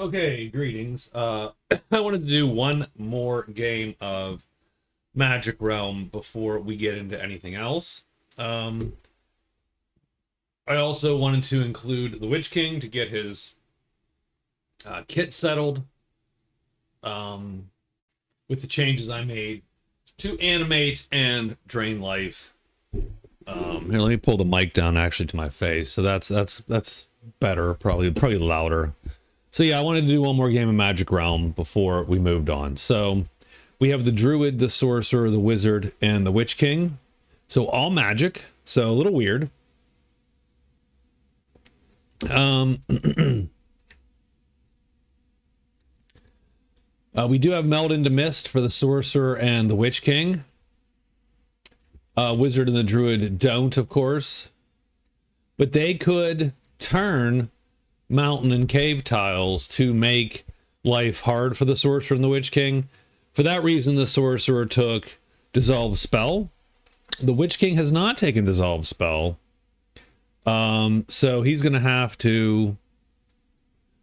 Okay, greetings. I wanted to do one more game of Magic Realm before we get into anything else. I also wanted to include the Witch King to get his kit settled with the changes I made to animate and drain life. Here, let me pull the mic down actually to my face, so that's better, probably louder. So yeah, I wanted to do one more game of Magic Realm before we moved on. So we have the Druid, the Sorcerer, the Wizard, and the Witch King. So all magic, so a little weird. We do have Meld into Mist for the Sorcerer and the Witch King. Wizard and the Druid don't, of course. But they could turn mountain and cave tiles to make life hard for the Sorcerer and the Witch King. For that reason, the Sorcerer took Dissolve Spell. The Witch King has not taken Dissolve Spell. So he's going to have to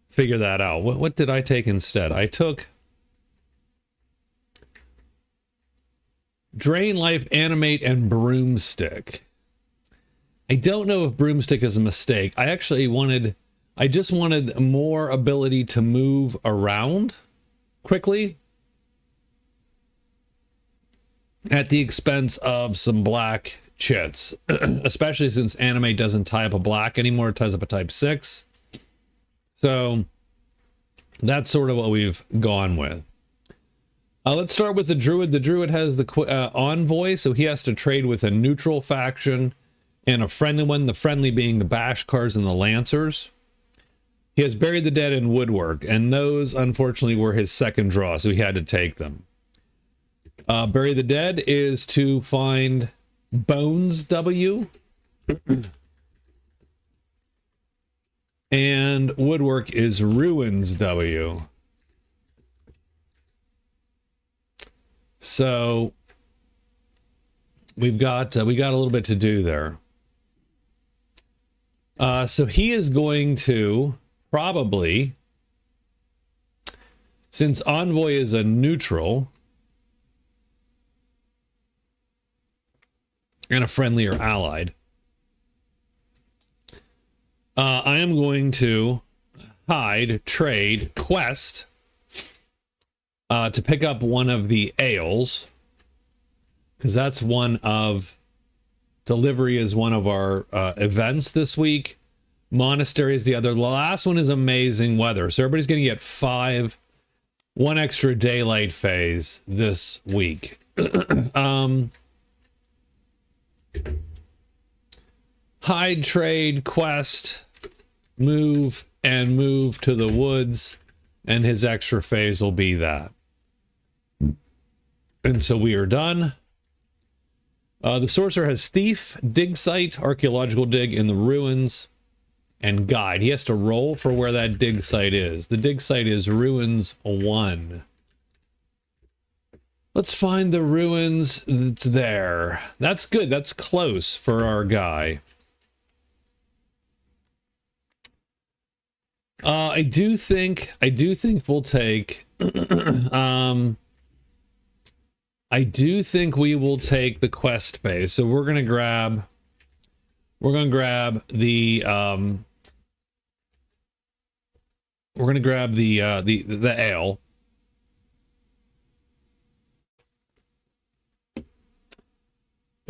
figure that out. What did I take instead? I took Drain Life, Animate, and Broomstick. I don't know if Broomstick is a mistake. I just wanted more ability to move around quickly at the expense of some black chits, especially since Animate doesn't tie up a black anymore. It ties up a type 6. So that's sort of what we've gone with. Let's start with the Druid. The Druid has the Envoy, so he has to trade with a neutral faction and a friendly one, the friendly being the Bashkars and the Lancers. He has Bury the Dead and Woodwork, and those, unfortunately, were his second draw, so he had to take them. Bury the Dead is to find Bones W. And Woodwork is Ruins W. So we got a little bit to do there. So he is going to probably, since Envoy is a neutral and a friendly or allied, I am going to hide, trade, quest to pick up one of the ales, because that's one of delivery is one of our events this week. Monastery is the other. The last one is Amazing Weather, so everybody's going to get one extra daylight phase this week. Hide, trade, quest, move, and move to the woods, and his extra phase will be that. And so we are done. The Sorcerer has Thief, Dig Site, Archaeological Dig in the Ruins, and Guide. He has to roll for where that dig site is. The dig site is Ruins 1. Let's find the ruins that's there. That's good. That's close for our guy. I do think we'll take I do think we will take the quest phase. So we're gonna grab the the ale.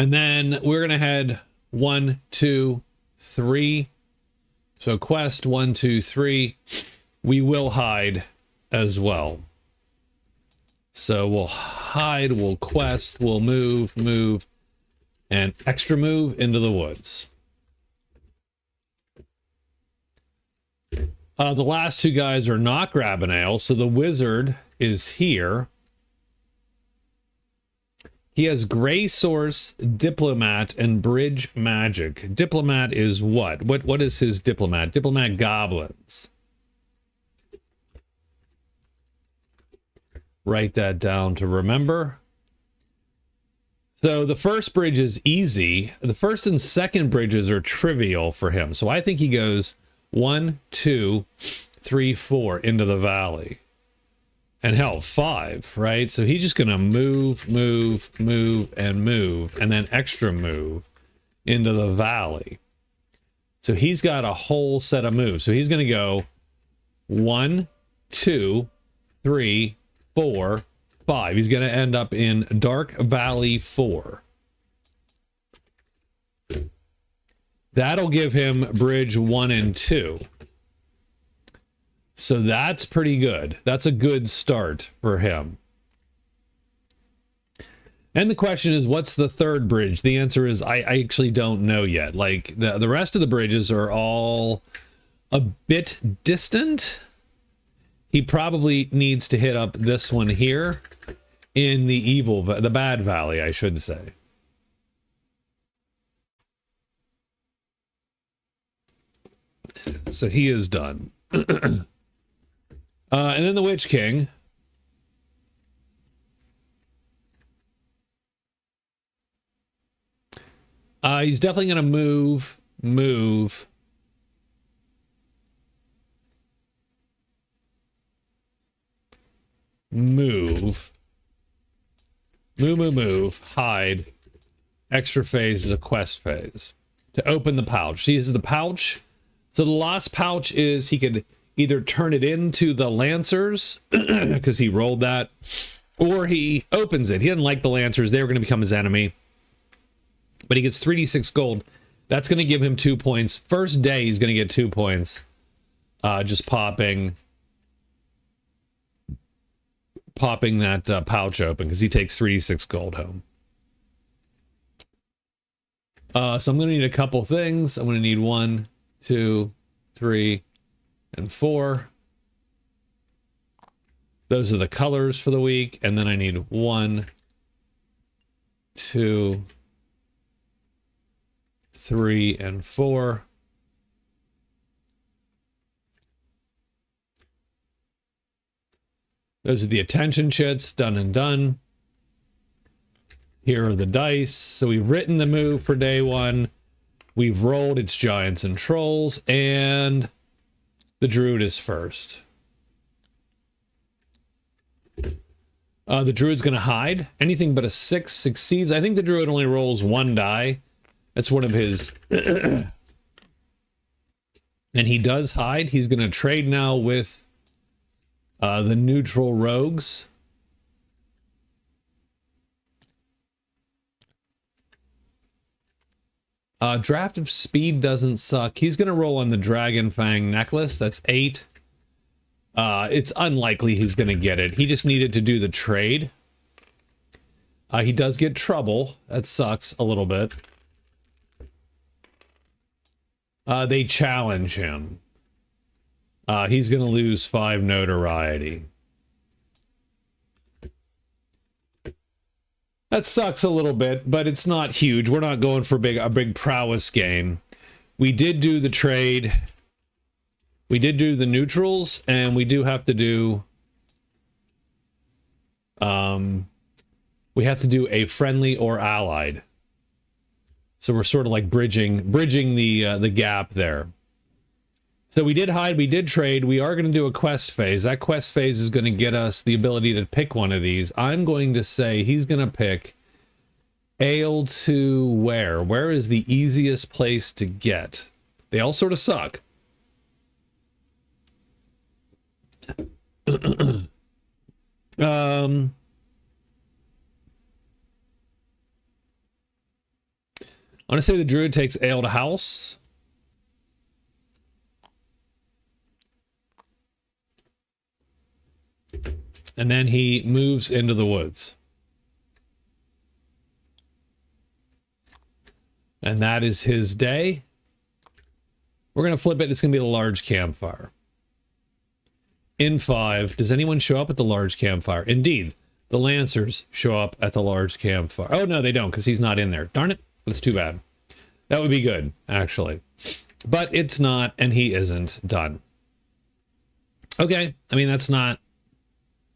And then we're gonna head 1, 2, 3. So quest 1, 2, 3. We will hide as well. So we'll hide, we'll quest, we'll move, and extra move into the woods. The last two guys are not grabbing ale, so the Wizard is here. He has Gray Source, Diplomat, and Bridge Magic. Diplomat is what? What is his Diplomat? Diplomat Goblins. Write that down to remember. So the first bridge is easy. The first and second bridges are trivial for him. So I think he goes 1, 2, 3, 4 into the valley. And hell, 5, right? So he's just going to move, move, move, and move, and then extra move into the valley. So he's got a whole set of moves. So he's going to go 1, 2, 3, 4, 5. He's going to end up in Dark Valley 4. That'll give him Bridge 1 and 2. So that's pretty good. That's a good start for him. And the question is, what's the third bridge? The answer is, I actually don't know yet. Like, the rest of the bridges are all a bit distant. He probably needs to hit up this one here in the bad valley, I should say. So he is done. And then the Witch King. He's definitely going to move. Move, hide. Extra phase is a quest phase. To open the pouch. See, this is the pouch. So the last pouch is he could either turn it into the Lancers, because he rolled that, or he opens it. He didn't like the Lancers. They were going to become his enemy. But he gets 3d6 gold. That's going to give him 2 points. First day, he's going to get 2 points. Just popping that pouch open, because he takes 3d6 gold home. So I'm going to need a couple things. I'm going to need 1, 2, 3, and 4. Those are the colors for the week. And then I need 1, 2, 3, and 4. Those are the attention chits, done and done. Here are the dice. So we've written the move for day 1. We've rolled its giants and trolls, and the Druid is first. The Druid's going to hide. Anything but a 6 succeeds. I think the Druid only rolls 1 die. That's one of his... And he does hide. He's going to trade now with the neutral rogues. Draft of Speed doesn't suck. He's going to roll on the Dragon Fang necklace. That's 8. It's unlikely he's going to get it. He just needed to do the trade. He does get trouble. That sucks a little bit. They challenge him. He's going to lose 5 notoriety. That sucks a little bit, but it's not huge. We're not going for a big prowess game. We did do the trade. We did do the neutrals, and we do have to do... we have to do a friendly or allied. So we're sort of like bridging the gap there. So we did hide, we did trade. We are going to do a quest phase. That quest phase is going to get us the ability to pick one of these. I'm going to say he's going to pick ale to where? Where is the easiest place to get? They all sort of suck. I want to say the Druid takes ale to house. And then he moves into the woods. And that is his day. We're going to flip it. It's going to be the large campfire. In 5, does anyone show up at the large campfire? Indeed, the Lancers show up at the large campfire. Oh, no, they don't, because he's not in there. Darn it. That's too bad. That would be good, actually. But it's not, and he isn't done. Okay, I mean, that's not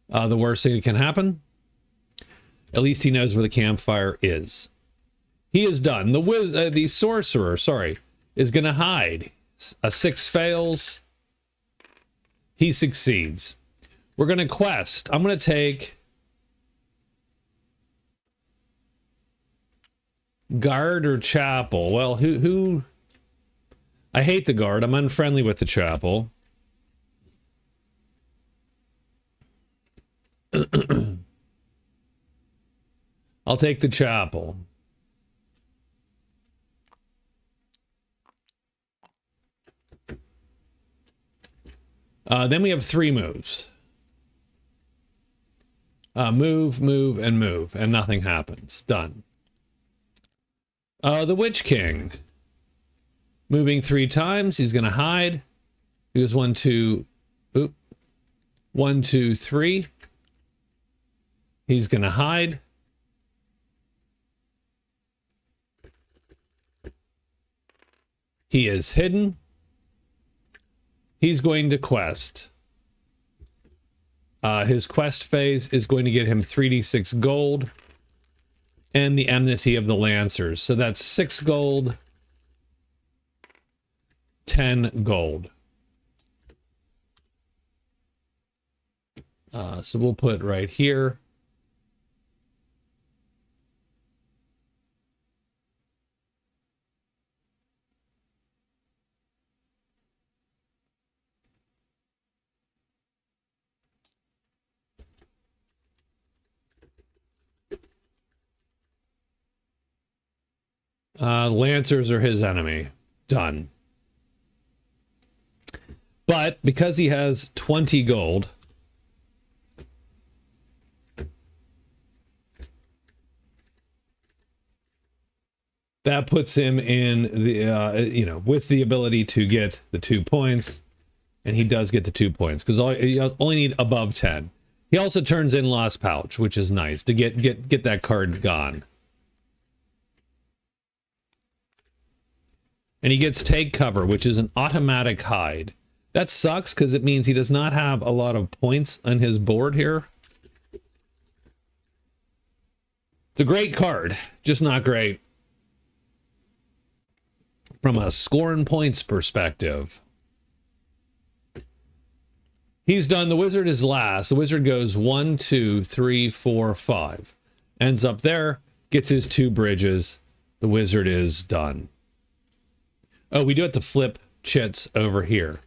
the worst thing that can happen. At least he knows where the campfire is. He is done. The Sorcerer, sorry, is going to hide. A 6 fails. He succeeds. We're going to quest. I'm going to take guard or chapel. Well, who? I hate the guard. I'm unfriendly with the chapel. I'll take the chapel. Then we have 3 moves. Move, move, and move, and nothing happens. Done. The Witch King. Moving 3 times. He's going to hide. He goes 1, 2... Oop. 1, 2, 3. He's going to hide. He is hidden. He's going to quest. His quest phase is going to get him 3d6 gold and the enmity of the Lancers. So that's 6 gold, 10 gold. So we'll put right here. Lancers are his enemy. Done. But because he has 20 gold, that puts him in the, with the ability to get the 2 points. And he does get the 2 points because you only need above 10. He also turns in Lost Pouch, which is nice to get that card gone. And he gets Take Cover, which is an automatic hide. That sucks because it means he does not have a lot of points on his board here. It's a great card, just not great from a scoring points perspective. He's done. The wizard is last. The wizard goes 1, 2, 3, 4, 5. Ends up there, gets his 2 bridges. The wizard is done. Oh, we do have to flip chits over here.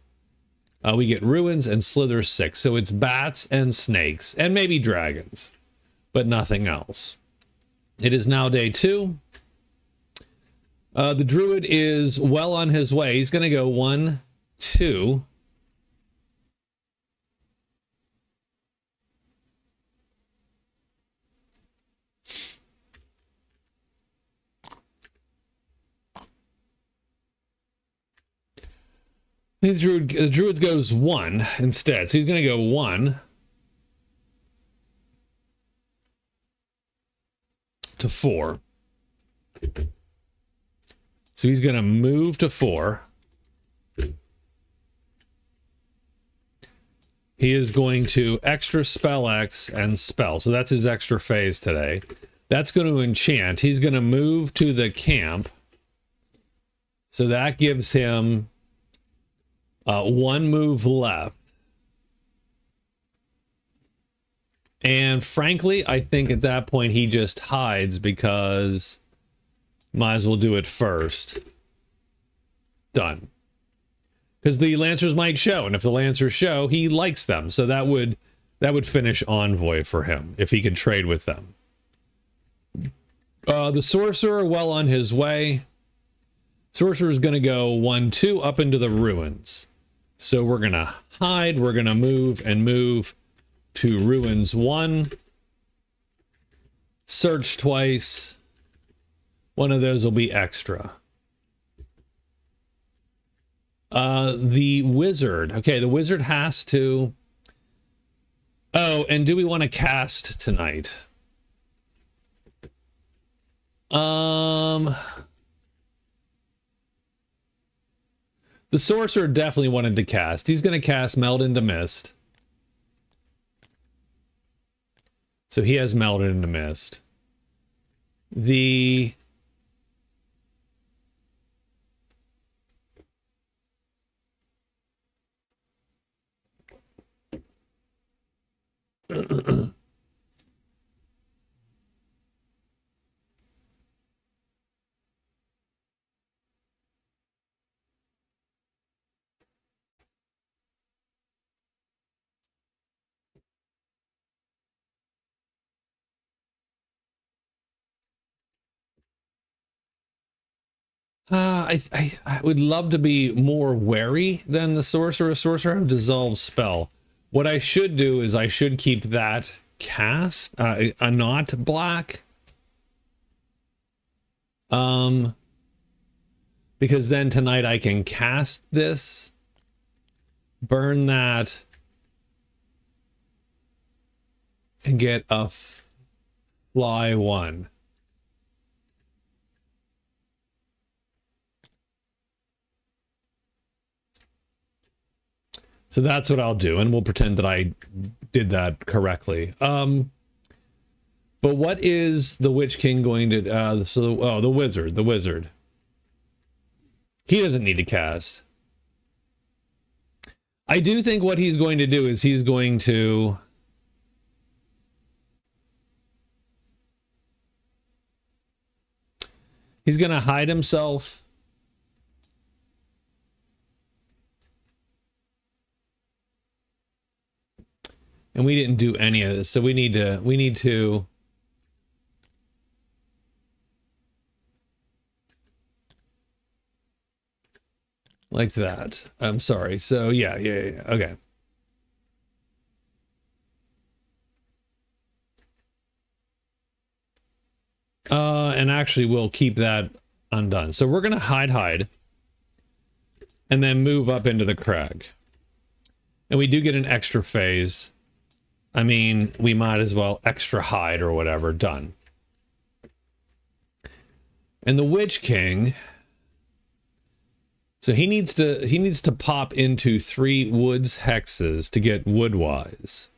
We get ruins and slither 6. So it's bats and snakes and maybe dragons, but nothing else. It is now day 2. The druid is well on his way. He's going to go 1, 2. The druid goes 1 instead. So he's going to go 1 to 4. So he's going to move to 4. He is going to extra spell X and spell. So that's his extra phase today. That's going to enchant. He's going to move to the camp. So that gives him 1 move left. And frankly, I think at that point he just hides because might as well do it first. Done. Because the Lancers might show, and if the Lancers show, he likes them. So that would finish Envoy for him if he could trade with them. The Sorcerer, well on his way. Sorcerer is going to go 1, 2 up into the ruins. So we're going to hide. We're going to move and move to ruins 1. Search twice. One of those will be extra. The wizard. Okay, the wizard has to... Oh, and do we want to cast tonight? The Sorcerer definitely wanted to cast. He's going to cast Meld into Mist. So he has Melded into Mist. The... I would love to be more wary than the sorcerer. Sorcerer have dissolve spell. What I should do is I should keep that cast a not black. Because then tonight I can cast this, burn that, and get a fly one. So that's what I'll do, and we'll pretend that I did that correctly. But what is the Witch King going to... the wizard. He doesn't need to cast. I do think what he's going to do is he's going to... He's going to hide himself. And we didn't do any of this, so we need to like that. I'm sorry. So yeah. Okay. And actually we'll keep that undone. So we're gonna hide, and then move up into the crag. And we do get an extra phase. I mean, we might as well extra hide or whatever. Done. And the Witch King, so he needs to pop into 3 woods hexes to get woodwise.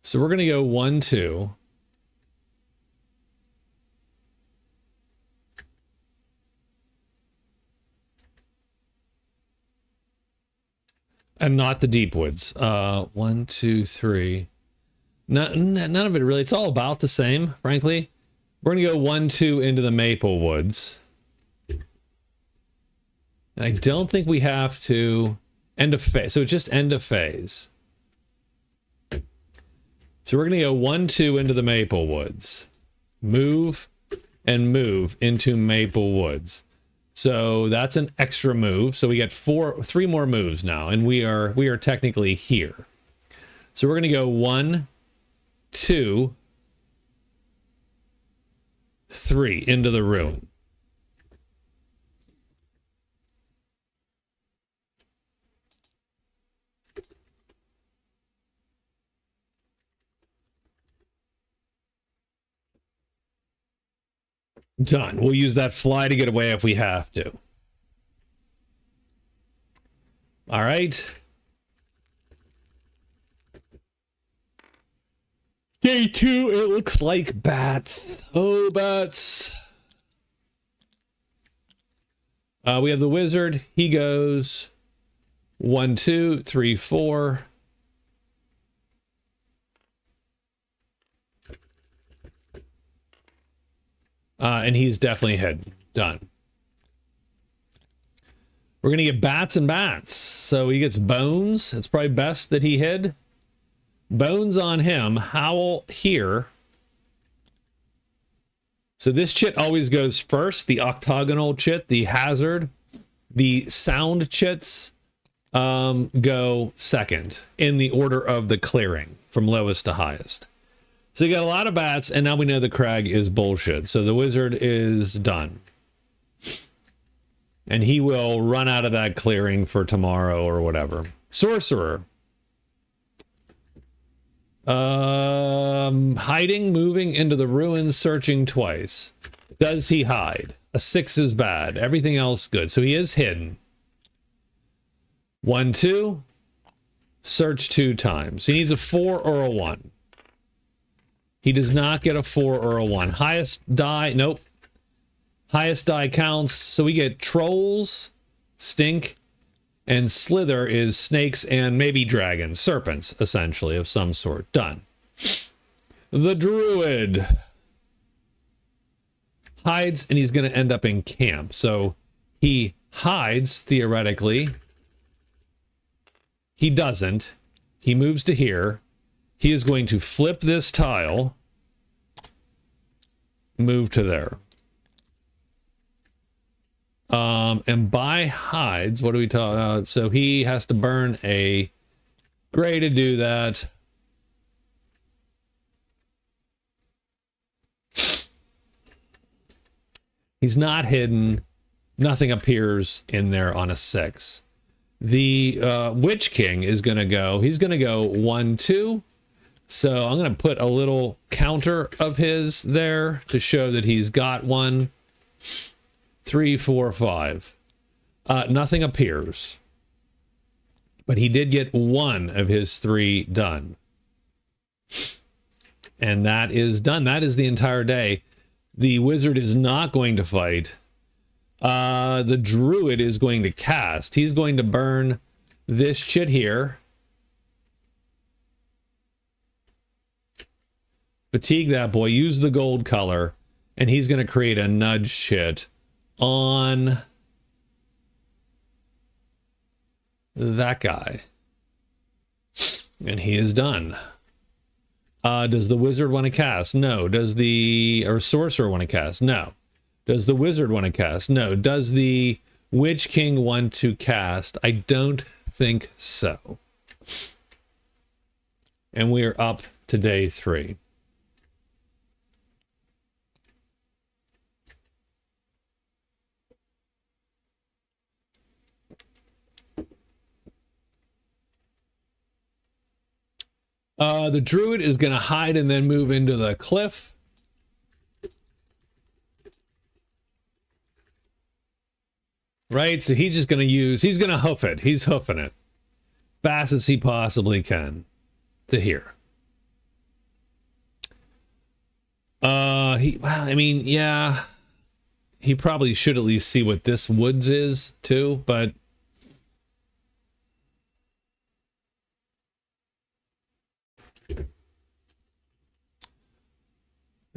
So we're gonna go 1, 2. And not the deep woods. 1, 2, 3. None of it really. It's all about the same, frankly. We're gonna go 1, 2 into the maple woods. And I don't think we have to end of phase. So it's just end of phase. So we're gonna go 1, 2 into the maple woods. Move and move into maple woods. So that's an extra move. So we get 3 more moves now, and we are technically here. So we're gonna go 1, 2, 3 into the ruin. Done. We'll use that fly to get away if we have to. All right. Day 2, it looks like bats. Oh, bats. We have the wizard. He goes 1, 2, 3, 4. And he's definitely hidden. Done. We're going to get bats and bats. So he gets bones. It's probably best that he hid. Bones on him. Howl here. So this chit always goes first. The octagonal chit, the hazard. The sound chits go second in the order of the clearing from lowest to highest. So you got a lot of bats, and now we know the crag is bullshit. So the wizard is done. And he will run out of that clearing for tomorrow or whatever. Sorcerer. Hiding, moving into the ruins, searching twice. Does he hide? A 6 is bad. Everything else good. So he is hidden. 1, 2. Search 2 times. He needs a 4 or a 1. He does not get a 4 or a 1. Highest die, nope. Highest die counts. So we get trolls, stink, and slither is snakes and maybe dragons, serpents, essentially, of some sort. Done. The druid hides, and he's going to end up in camp. So he hides, theoretically. He doesn't. He moves to here. He is going to flip this tile, move to there. And by hides, what do we talk? So he has to burn a gray to do that. He's not hidden. Nothing appears in there on a 6. The Witch King is going to go. He's going to go 1, 2. So I'm going to put a little counter of his there to show that he's got 1, 3, 4, 5. Nothing appears. But he did get 1 of his 3 done. And that is done. That is the entire day. The wizard is not going to fight. The druid is going to cast. He's going to burn this shit here. Fatigue that boy. Use the gold color. And he's going to create a nudge shit on that guy. And he is done. Does the wizard want to cast? No. Does the sorcerer want to cast? No. Does the wizard want to cast? No. Does the Witch King want to cast? I don't think so. And we are up to day 3. The druid is going to hide and then move into the cliff. Right? So he's just going to use, he's going to hoof it. He's hoofing it. Fast as he possibly can to here. Well, I mean, yeah. He probably should at least see what this woods is too, but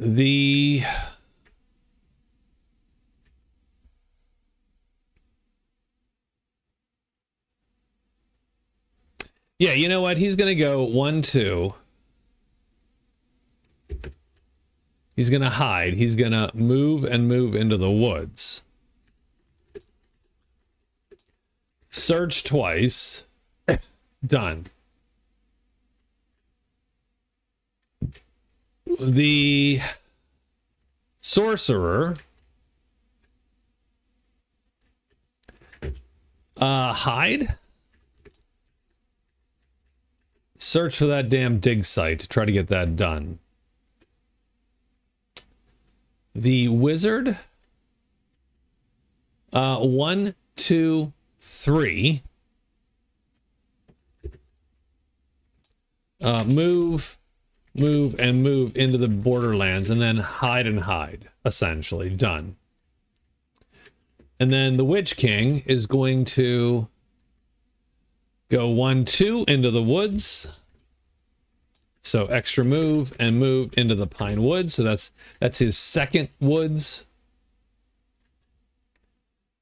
the yeah, you know what? He's going to go 1, 2. He's going to hide. He's going to move and move into the woods. Search twice. Done. The sorcerer hide. Search for that damn dig site to try to get that done. The wizard 1, 2, 3 move and move into the borderlands and then hide, essentially. Done. And then the Witch King is going to go 1, 2 into the woods. So extra move and move into the pine woods. So that's his second woods.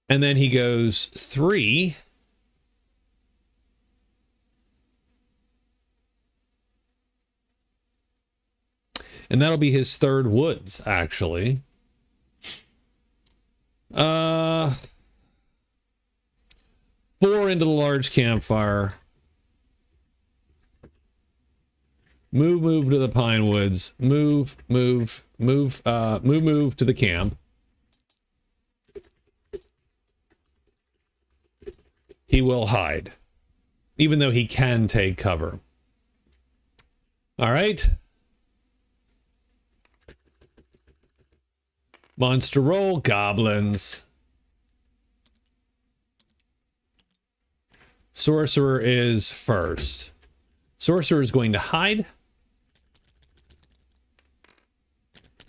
And then he goes 3. And that'll be his third woods, actually. 4 into the large campfire. Move to the pine woods. Move to the camp. He will hide, even though he can take cover. All right. Monster roll, goblins. Sorcerer is first. Sorcerer is going to hide.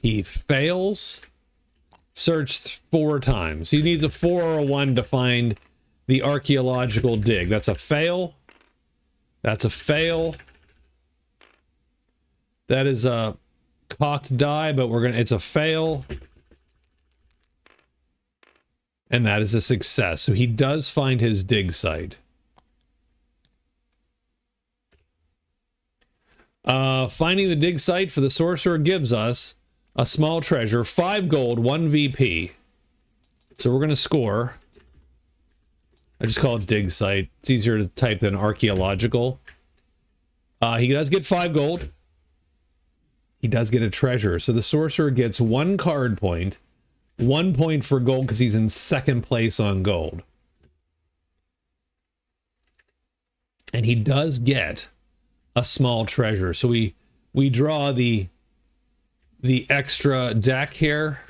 He fails. Search 4 times. He needs a 4 or a 1 to find the archaeological dig. That's a fail. That's a fail. That is a cocked die, but it's a fail. And that is a success. So he does find his dig site. Finding the dig site for the sorcerer gives us a small treasure, 5 gold, 1 VP. So we're going to score. I just call it dig site. It's easier to type than archaeological. He does get 5 gold. He does get a treasure. So the sorcerer gets 1 card point, 1 point for gold because he's in 2nd place on gold. And he does get a small treasure. So we draw the extra deck here.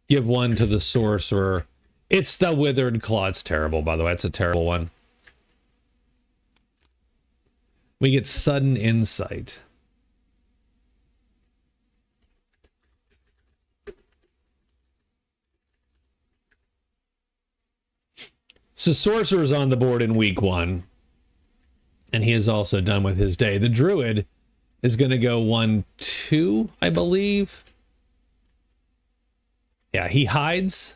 Give 1 to the sorcerer. It's the withered claw. It's terrible, by the way. It's a terrible one. We get sudden insight. So sorcerer's on the board in week 1. And he is also done with his day. The druid is going to go 1-2, I believe. Yeah, he hides.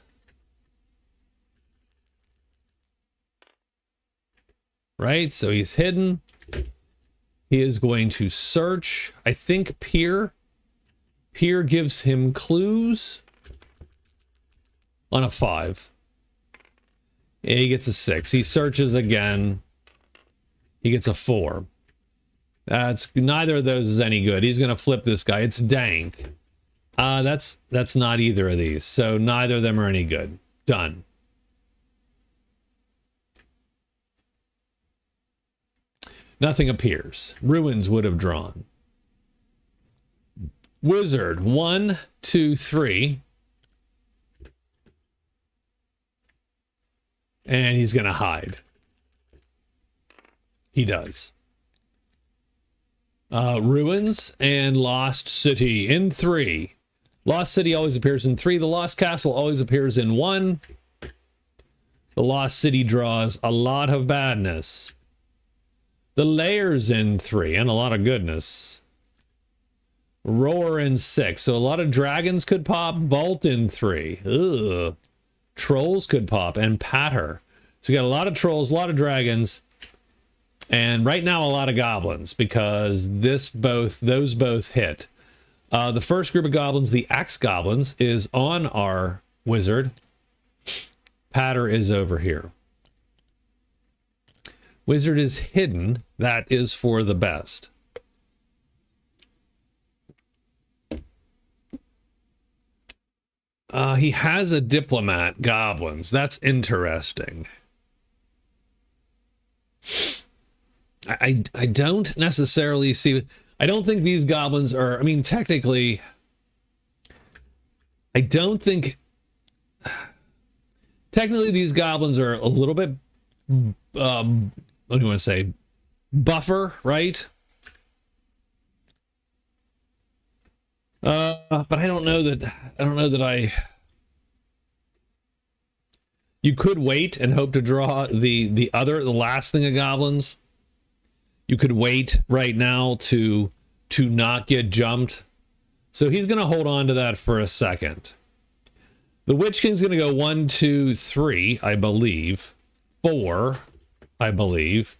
Right, so he's hidden. He is going to search. I think Peer. Peer gives him clues. On a 5. Yeah, he gets a 6. He searches again. He gets a 4. That's neither of those is any good. He's going to flip this guy. It's dank. That's not either of these. So neither of them are any good. Done. Nothing appears. Ruins would have drawn. Wizard, 1, 2, 3. And he's going to hide. He does. Ruins and Lost City in 3. Lost City always appears in 3. The Lost Castle always appears in 1. The Lost City draws a lot of badness. The Layers in 3 and a lot of goodness. Roar in 6. So a lot of dragons could pop. Vault in 3. Ugh. Trolls could pop and patter. So you got a lot of trolls, a lot of dragons. And right now, a lot of goblins because those both hit. The first group of goblins, the axe goblins, is on our wizard. Patter is over here. Wizard is hidden. That is for the best. He has a diplomat goblins. That's interesting. I don't necessarily see. I don't think these goblins are. I mean, technically, I don't think. Technically, these goblins are a little bit. What do you want to say? Buffer, right? But I don't know that. You could wait and hope to draw the last thing of goblins. You could wait right now to not get jumped. So he's going to hold on to that for a second. The Witch King's going to go 1, 2, 3, I believe. 4, I believe.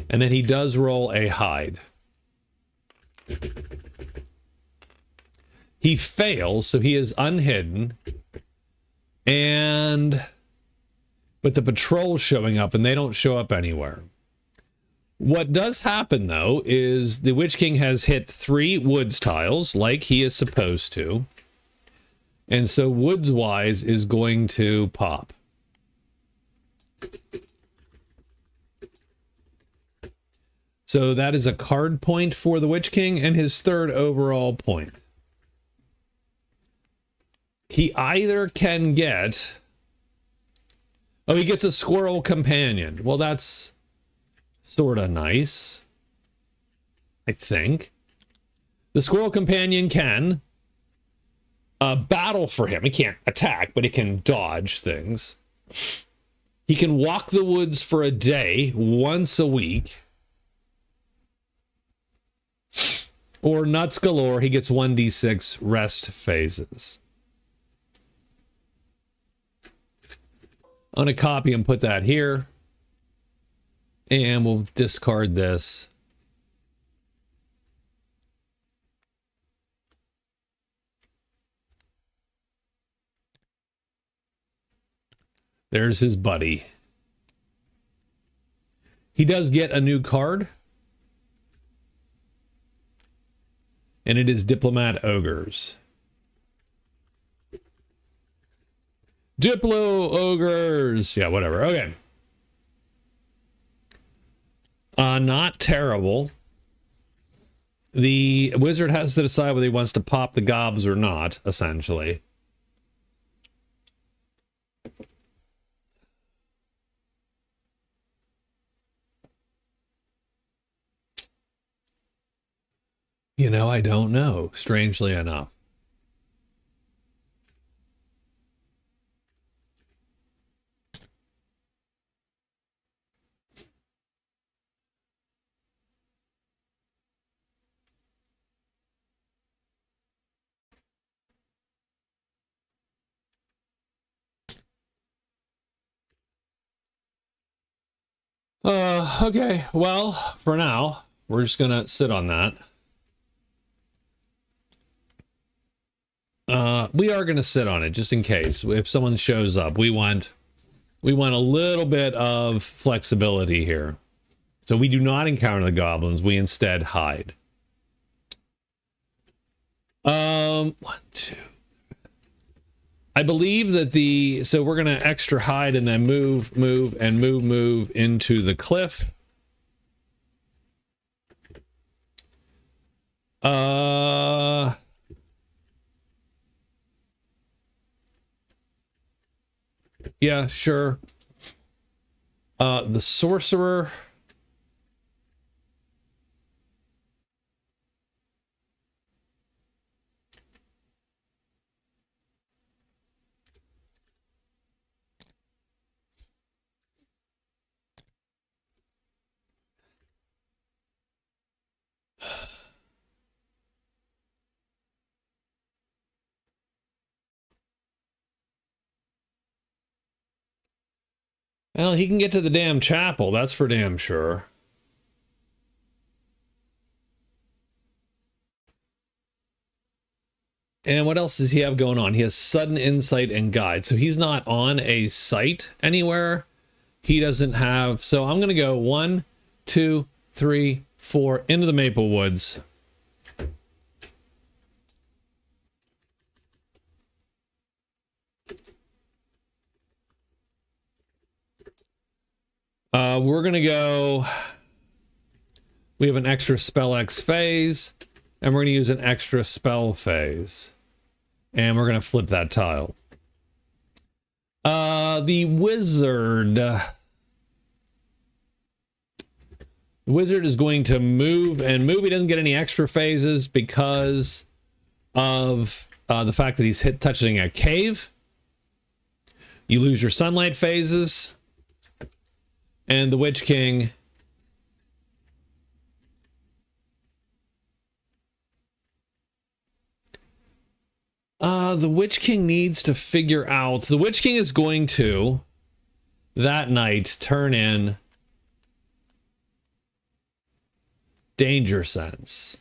And then he does roll a hide. He fails, so he is unhidden. But the patrol's showing up, and they don't show up anywhere. What does happen, though, is the Witch King has hit 3 woods tiles, like he is supposed to. And so Woods-wise is going to pop. So that is a card point for the Witch King and his 3rd overall point. He either can get... Oh, he gets a Squirrel Companion. Well, that's sort of nice, I think. The Squirrel Companion can battle for him. He can't attack, but he can dodge things. He can walk the woods for a day, once a week. Or Nuts Galore, he gets 1d6 rest phases. I'm going to copy and put that here. And we'll discard this. There's his buddy. He does get a new card. And it is Diplomat Ogres. Diplo Ogres. Yeah, whatever. Okay. Not terrible. The wizard has to decide whether he wants to pop the gobs or not, essentially. You know, I don't know, strangely enough. Okay, well, for now, we're just gonna sit on that. We are gonna sit on it just in case if someone shows up. We want a little bit of flexibility here. So we do not encounter the goblins, we instead hide. 1, 2. I believe that so we're gonna extra hide and then move into the cliff. Yeah, sure. The sorcerer. Well, he can get to the damn chapel, that's for damn sure. And what else does he have going on? He has sudden insight and guide. So he's not on a site anywhere. He doesn't have... So I'm going to go 1, 2, 3, 4 into the Maple Woods. We're going to go... We have an extra spell X phase, and we're going to use an extra spell phase. And we're going to flip that tile. The wizard... The wizard is going to move, and move. He doesn't get any extra phases because of the fact that he's touching a cave. You lose your sunlight phases. And the Witch King... the Witch King needs to figure out... The Witch King is going to, that night, turn in Danger Sense.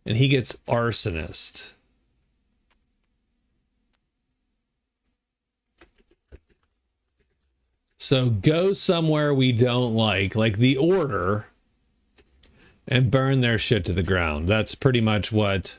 And he gets Arsonist. So go somewhere we don't like the Order, and burn their shit to the ground. That's pretty much what...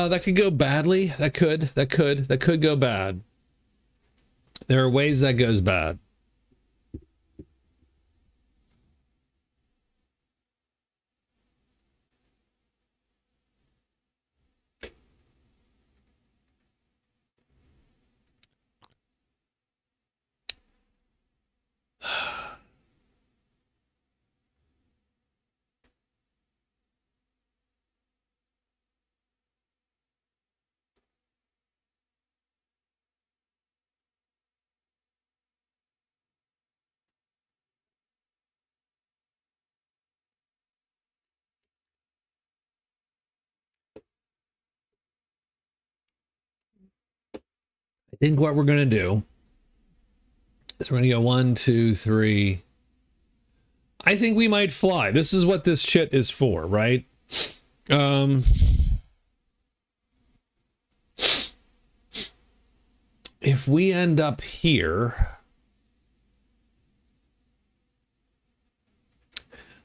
that could go badly. That could go bad. There are ways that goes bad. I think what we're going to do is we're going to go 1, 2, 3. I think we might fly. This is what this chit is for, right? If we end up here,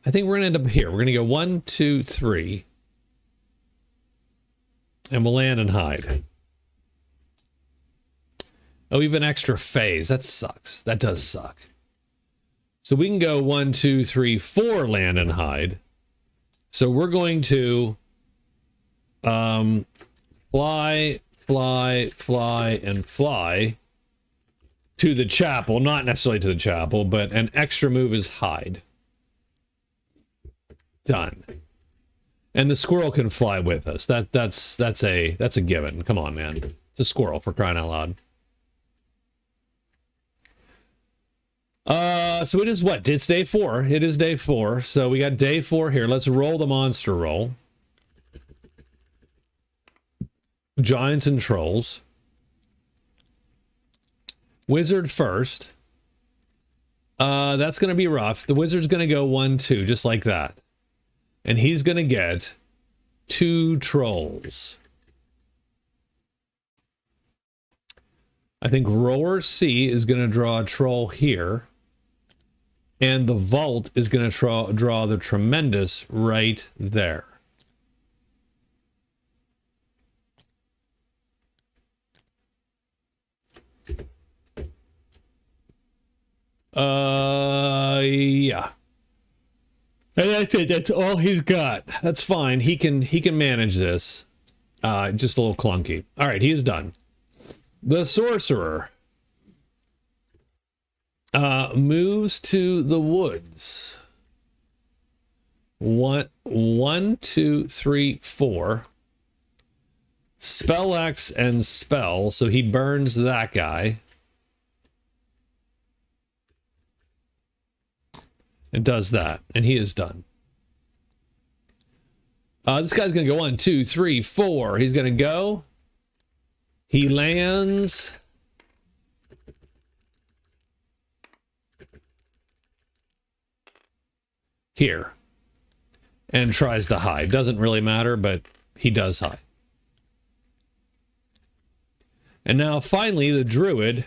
I think we're going to end up here. We're going to go 1, 2, 3. And we'll land and hide. Oh, even extra phase. That sucks. That does suck. So we can go 1, 2, 3, 4 land and hide. So we're going to fly, fly, fly, and fly to the chapel. Not necessarily to the chapel, but an extra move is hide. Done. And the squirrel can fly with us. That's a given. Come on, man. It's a squirrel, for crying out loud. So it is what? It's day 4. It is day 4. So we got day 4 here. Let's roll the monster roll. Giants and trolls. Wizard first. That's going to be rough. The wizard's going to go 1, 2, just like that. And he's going to get 2 trolls. I think rower C is going to draw a troll here. And the vault is going to draw the tremendous right there. Yeah. And that's it. That's all he's got. That's fine. He can manage this. Just a little clunky. All right, he is done. The sorcerer moves to the woods. 1, 2, 3, 4. Spell X and spell, so he burns that guy. It does that, and he is done. This guy's going to go 1, 2, 3, 4. He's going to go. He lands. Here. And tries to hide. Doesn't really matter, but he does hide. And now, finally, the druid.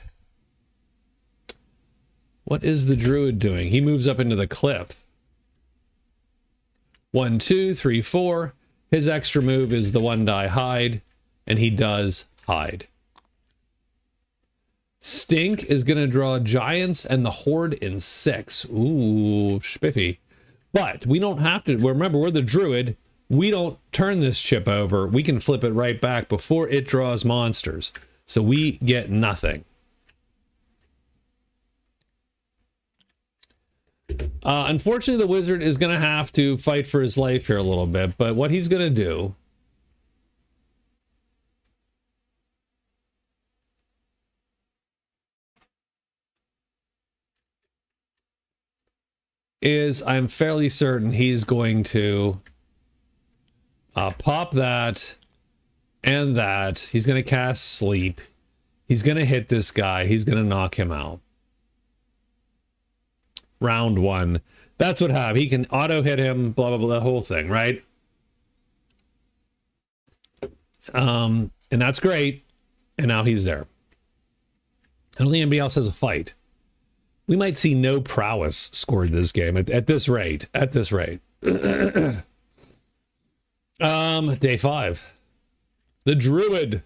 What is the druid doing? He moves up into the cliff. 1, 2, 3, 4. His extra move is the 1-die hide, and he does hide. Stink is going to draw giants and the horde in 6. Ooh, spiffy. But we don't have to. Remember, we're the druid. We don't turn this chip over. We can flip it right back before it draws monsters. So we get nothing. Unfortunately, the wizard is going to have to fight for his life here a little bit. But what he's going to do is, I'm fairly certain he's going to pop that and that. He's going to cast sleep. He's going to hit this guy. He's going to knock him out. Round 1. That's what happened. He can auto hit him, blah, blah, blah, the whole thing, right? And that's great. And now he's there. I don't think anybody else has a fight. We might see no prowess scored this game at this rate. At this rate. Day 5. The druid.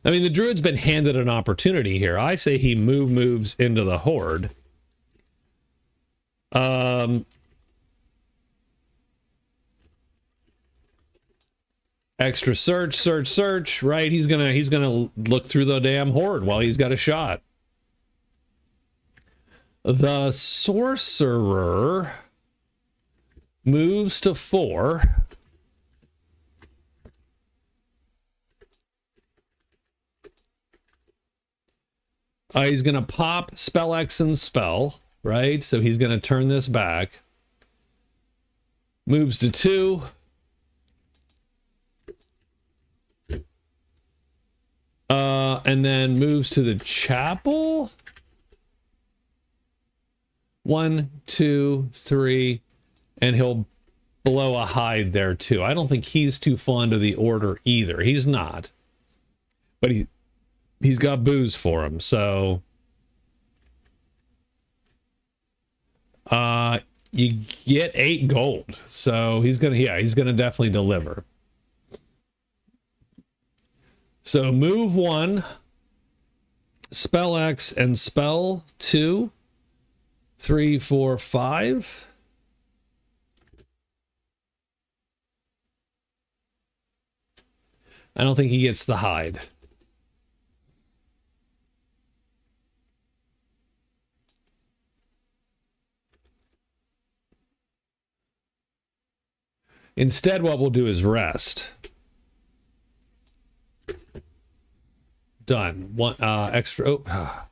I mean, the Druid's been handed an opportunity here. I say he moves into the Horde. Extra search, right? He's gonna look through the damn Horde while he's got a shot. The Sorcerer moves to 4. He's gonna pop Spell X and Spell, right? So he's gonna turn this back. Moves to 2. And then moves to the chapel. 1, 2, 3, and he'll blow a hide there too. I don't think he's too fond of the order either. He's not, but he's got booze for him. So, you get 8 gold. So he's gonna definitely deliver. So move 1, Spell X and Spell 2, 3, 4, 5. I don't think he gets the hide. Instead, what we'll do is rest. Done. One extra. Oh.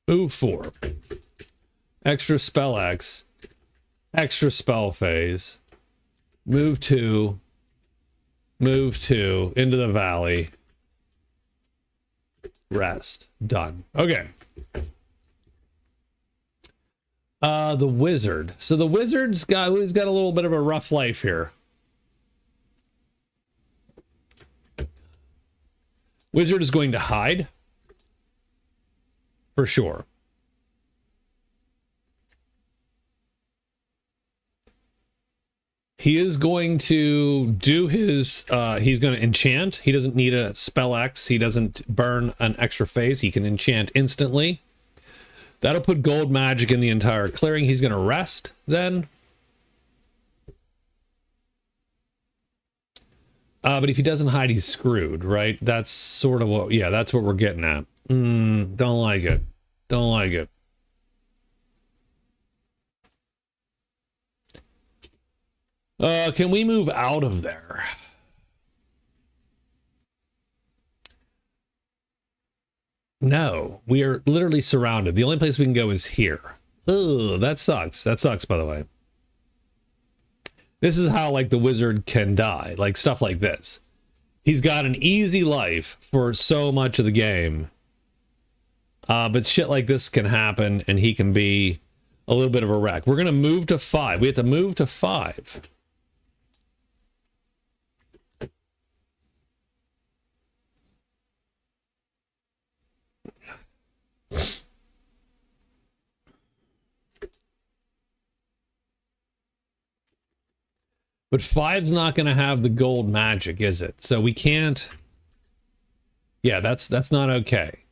Move 4. Extra Spell X. Extra Spell Phase. Move 2. Move 2 into the valley. Rest. Done. Okay. The wizard. So the wizard's got a little bit of a rough life here. Wizard is going to hide. For sure. He is going to do his, he's going to enchant. He doesn't need a Spell X. He doesn't burn an extra phase. He can enchant instantly. That'll put gold magic in the entire clearing. He's going to rest then. But if he doesn't hide, he's screwed, right? That's sort of what, yeah, that's what we're getting at. Don't like it. Don't like it. Can we move out of there? No, we are literally surrounded. The only place we can go is here. Oh, that sucks. That sucks, by the way. This is how, like, the wizard can die. Like, stuff like this. He's got an easy life for so much of the game. But shit like this can happen, and he can be a little bit of a wreck. We're going to move to 5. We have to move to 5. But 5's not going to have the gold magic, is it? So we can't. Yeah, that's not okay.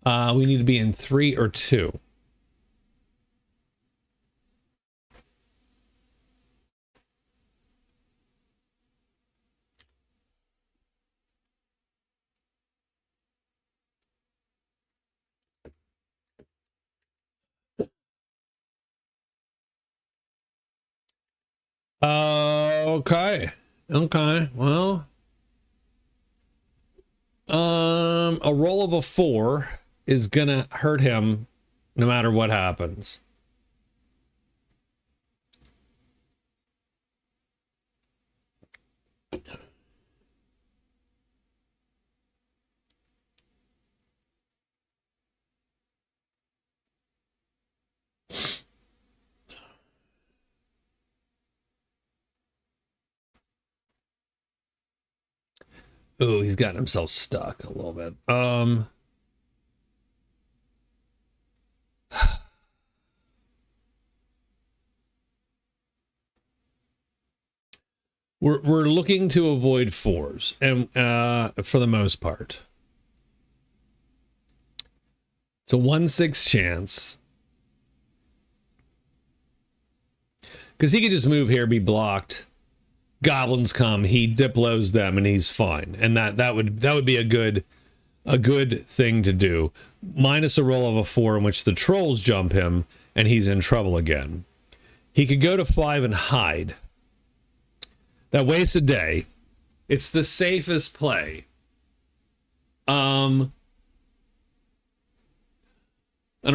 We need to be in 3 or 2. Okay. Okay. Well, a roll of a 4 is gonna hurt him no matter what happens. Oh, he's gotten himself stuck a little bit. we're looking to avoid 4s, and for the most part. It's a 1/6 chance. Because he could just move here, be blocked. Goblins come, he diplos them, and he's fine. And that would be a good thing to do. Minus a roll of a 4 in which the trolls jump him, and he's in trouble again. He could go to 5 and hide. That wastes a day. It's the safest play. And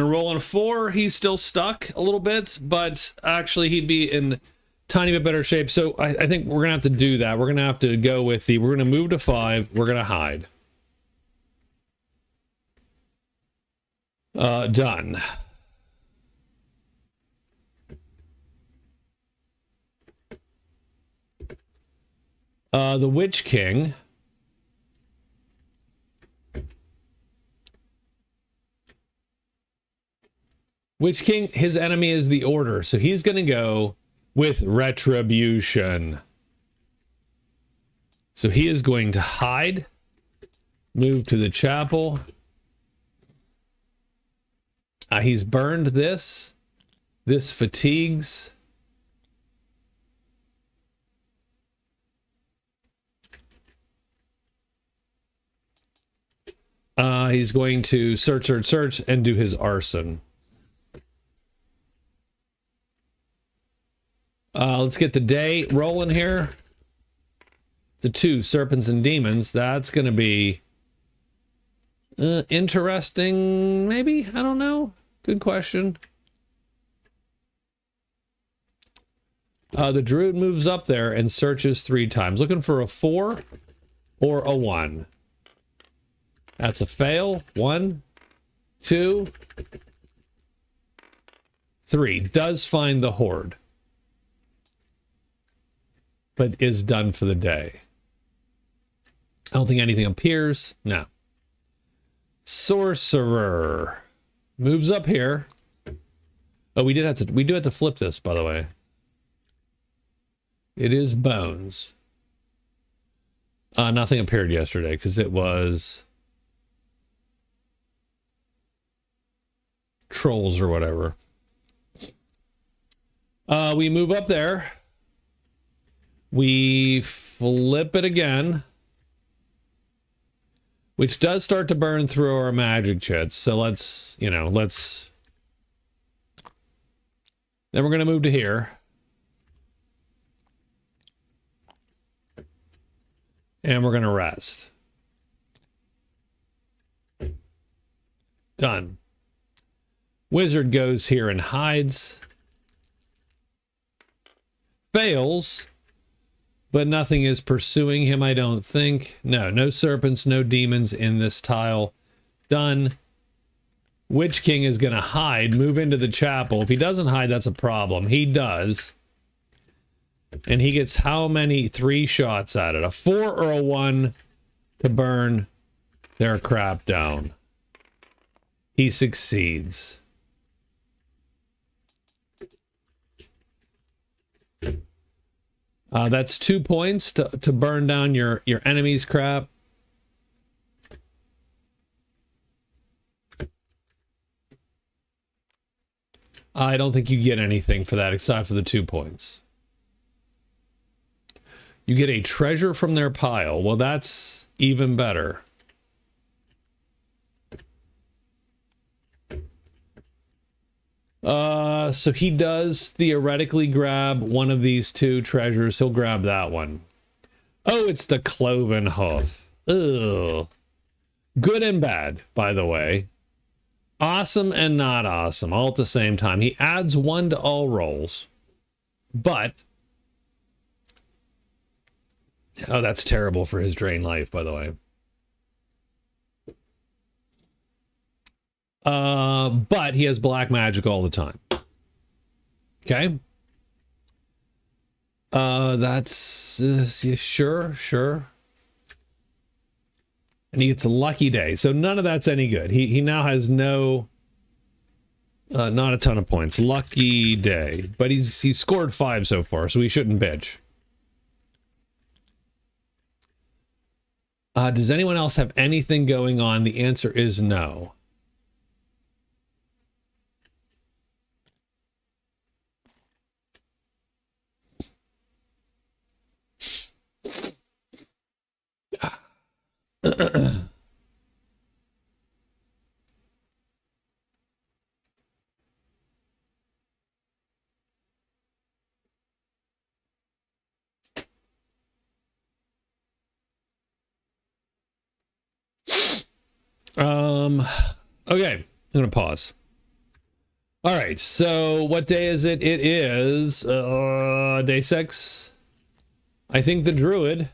a roll on a 4, he's still stuck a little bit, but actually he'd be in tiny bit better shape. So I think we're gonna have to do that. We're gonna have to go with we're gonna move to 5, we're gonna hide. Done. The Witch King. Witch King, his enemy is the Order, so he's going to go with Retribution. So he is going to hide, move to the chapel. He's burned this. This fatigues. He's going to search, and do his arson. Let's get the day rolling here. It's a 2, Serpents and Demons. That's going to be interesting, maybe? I don't know. Good question. The Druid moves up there and searches 3 times, looking for a 4 or a 1. That's a fail. 1, 2, 3. Does find the Horde, but is done for the day. I don't think anything appears. No. Sorcerer moves up here. Oh, we do have to flip this, by the way. It is bones. Nothing appeared yesterday because it was trolls or whatever. We move up there. We flip it again, which does start to burn through our magic chits. So let's. Then we're going to move to here. And we're going to rest. Done. Wizard goes here and hides. Fails. But nothing is pursuing him, I don't think. No serpents, no demons in this tile. Done. Witch King is going to hide, move into the chapel. If he doesn't hide, that's a problem. He does. And he gets how many? 3 shots at it. A 4 or a 1 to burn their crap down. He succeeds. That's 2 points to burn down your enemy's crap. I don't think you get anything for that except for the 2 points. You get a treasure from their pile. Well, that's even better. So he does theoretically grab one of these 2 treasures. He'll grab that one. Oh, it's the Cloven Hoof. Ugh. Good and bad, by the way. Awesome and not awesome, all at the same time. He adds 1 to all rolls. But... oh, that's terrible for his drain life, by the way. But he has black magic all the time. Okay. That's yeah, sure. And he gets a lucky day. So none of that's any good. He now has no not a ton of points. Lucky day. But he's scored 5 so far, so he shouldn't bitch. Does anyone else have anything going on? The answer is no. Okay, I'm gonna pause. All right, so what day is it? It is day 6. I think the Druid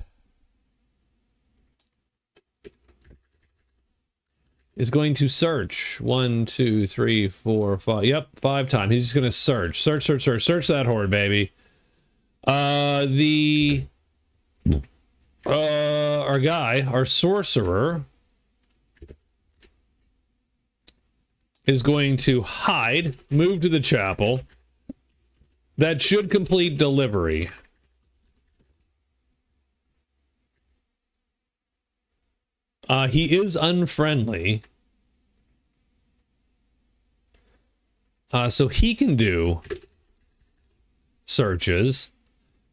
is going to search 1, 2, 3, 4, 5. Yep, 5 times. He's just gonna search that horde, baby. Our guy, our sorcerer, is going to hide, move to the chapel. That should complete delivery. He is unfriendly. So he can do searches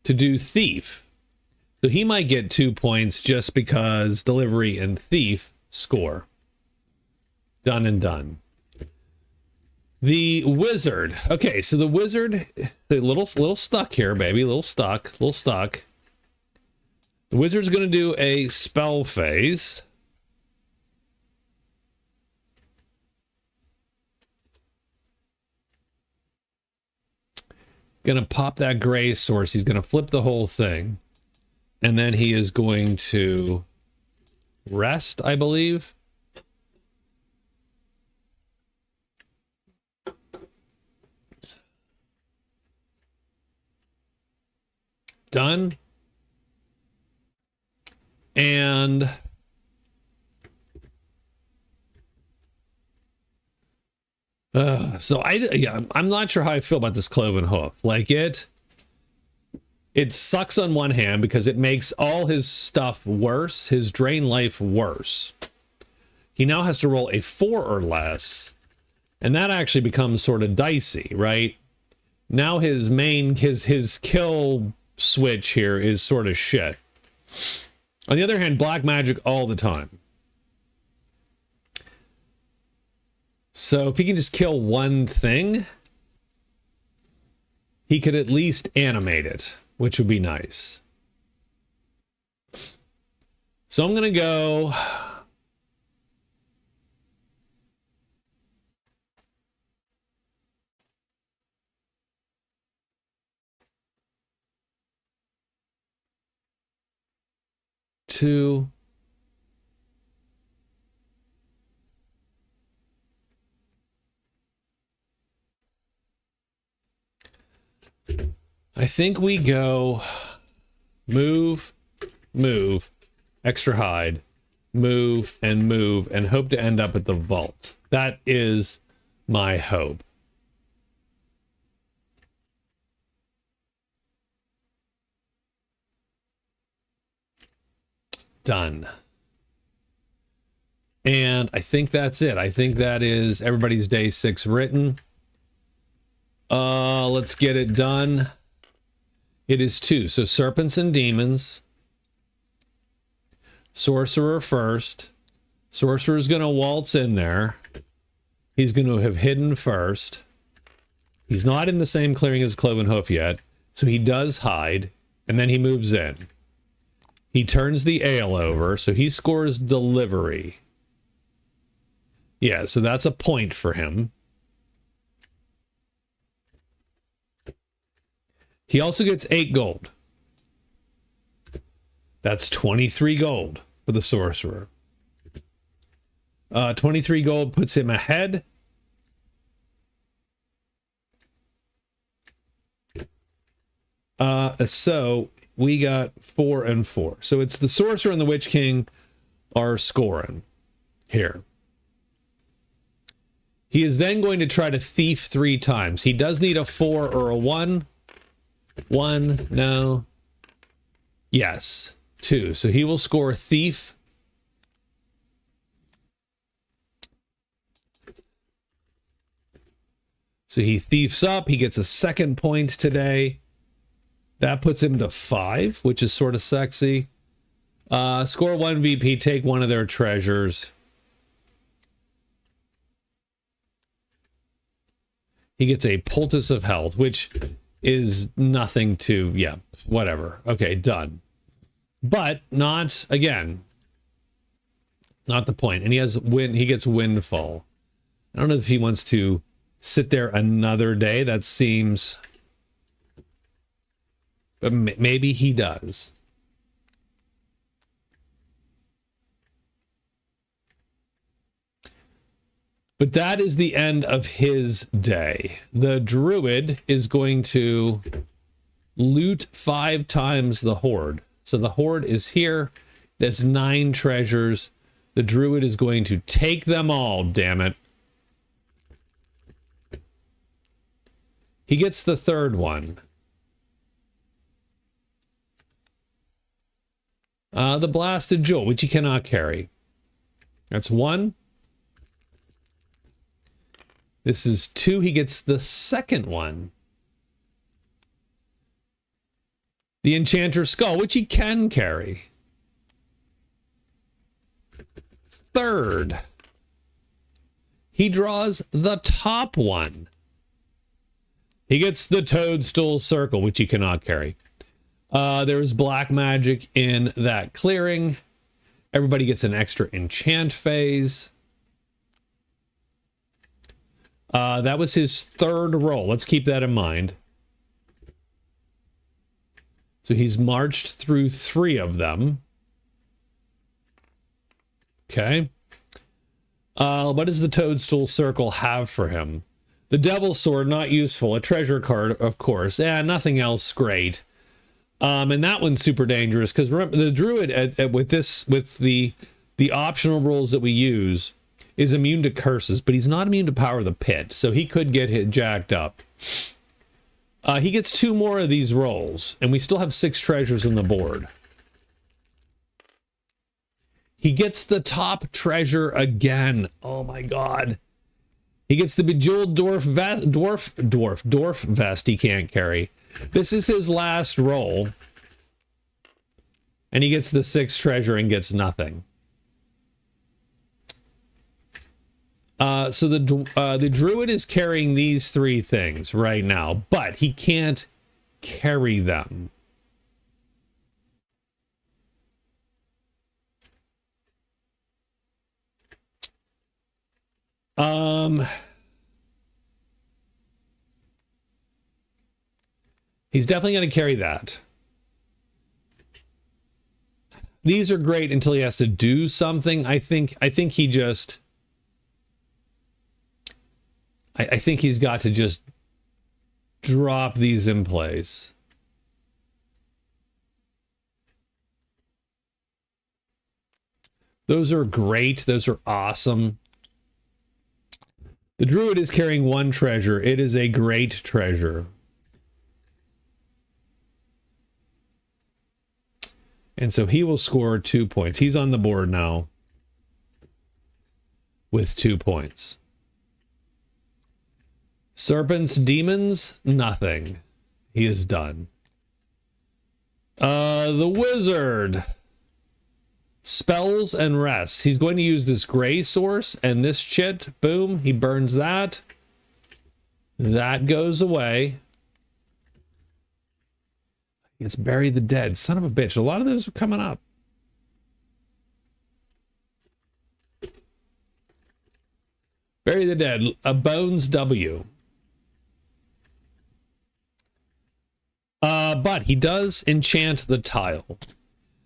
to do thief. So he might get 2 points just because delivery and thief score. Done and done. The wizard. Okay, so the wizard, a little stuck here, baby. A little stuck. The wizard's going to do a spell phase. Going to pop that gray source. He's going to flip the whole thing. And then he is going to rest, I believe. Done. And so I'm not sure how I feel about this cloven hoof. Like it sucks on one hand because it makes all his stuff worse, his drain life worse. He now has to roll a 4 or less, and that actually becomes sort of dicey, right? Now his kill switch here is sort of shit. On the other hand, black magic all the time. So if he can just kill one thing, he could at least animate it, which would be nice. So I'm going to go... I think we go move, extra hide, move, and hope to end up at the vault. That is my hope. Done. And I think that's it. I think that is everybody's day 6 written. Let's get it done. It is 2. So serpents and demons. Sorcerer first. Sorcerer's going to waltz in there. He's going to have hidden first. He's not in the same clearing as Cloven Hoof yet. So he does hide. And then he moves in. He turns the ale over. So he scores delivery. Yeah, so that's a point for him. He also gets 8 gold. That's 23 gold for the sorcerer. 23 gold puts him ahead. So we got 4 and 4. So it's the sorcerer and the Witch King are scoring here. He is then going to try to thief 3 times. He does need a 4 or a 1. 1, no. Yes, 2. So he will score thief So he thiefs up. He gets a 2nd point today. That puts him to 5, which is sort of sexy. Score 1 VP, take one of their treasures. He gets a poultice of health, which is nothing to, yeah, whatever. Okay, done. But not, again, not the point. And he gets windfall. I don't know if he wants to sit there another day. That seems, but maybe he does. But that is the end of his day. The Druid is going to loot 5 times the Horde. So the Horde is here. There's 9 treasures. The Druid is going to take them all, damn it. He gets the 3rd one. The Blasted Jewel, which he cannot carry. That's 1. This is 2. He gets the 2nd one. The Enchanter's Skull, which he can carry. 3rd. He draws the top one. He gets the Toadstool Circle, which he cannot carry. There is black magic in that clearing. Everybody gets an extra enchant phase. That was his 3rd roll. Let's keep that in mind. So he's marched through 3 of them. Okay. What does the Toadstool Circle have for him? The Devil's Sword, not useful. A treasure card, of course. Yeah, nothing else great. And that one's super dangerous because remember the Druid with the optional rolls that we use is immune to curses, but he's not immune to Power of the Pit, so he could get hit jacked up. He gets 2 more of these rolls, and we still have 6 treasures on the board. He gets the top treasure again. Oh my god. He gets the Bejeweled Dwarf Vest he can't carry. This is his last roll. And he gets the 6th treasure and gets nothing. So the Druid is carrying these 3 things right now, but he can't carry them. He's definitely going to carry that. These are great until he has to do something. I think he just... I think he's got to just drop these in place. Those are great. Those are awesome. The Druid is carrying 1 treasure. It is a great treasure. And so he will score 2 points. He's on the board now with 2 points. Serpents, demons, nothing. He is done. The Wizard. Spells and rests. He's going to use this gray source and this chit. Boom. He burns that. That goes away. It's Bury the Dead. Son of a bitch. A lot of those are coming up. Bury the Dead. A Bones W. But he does enchant the tile.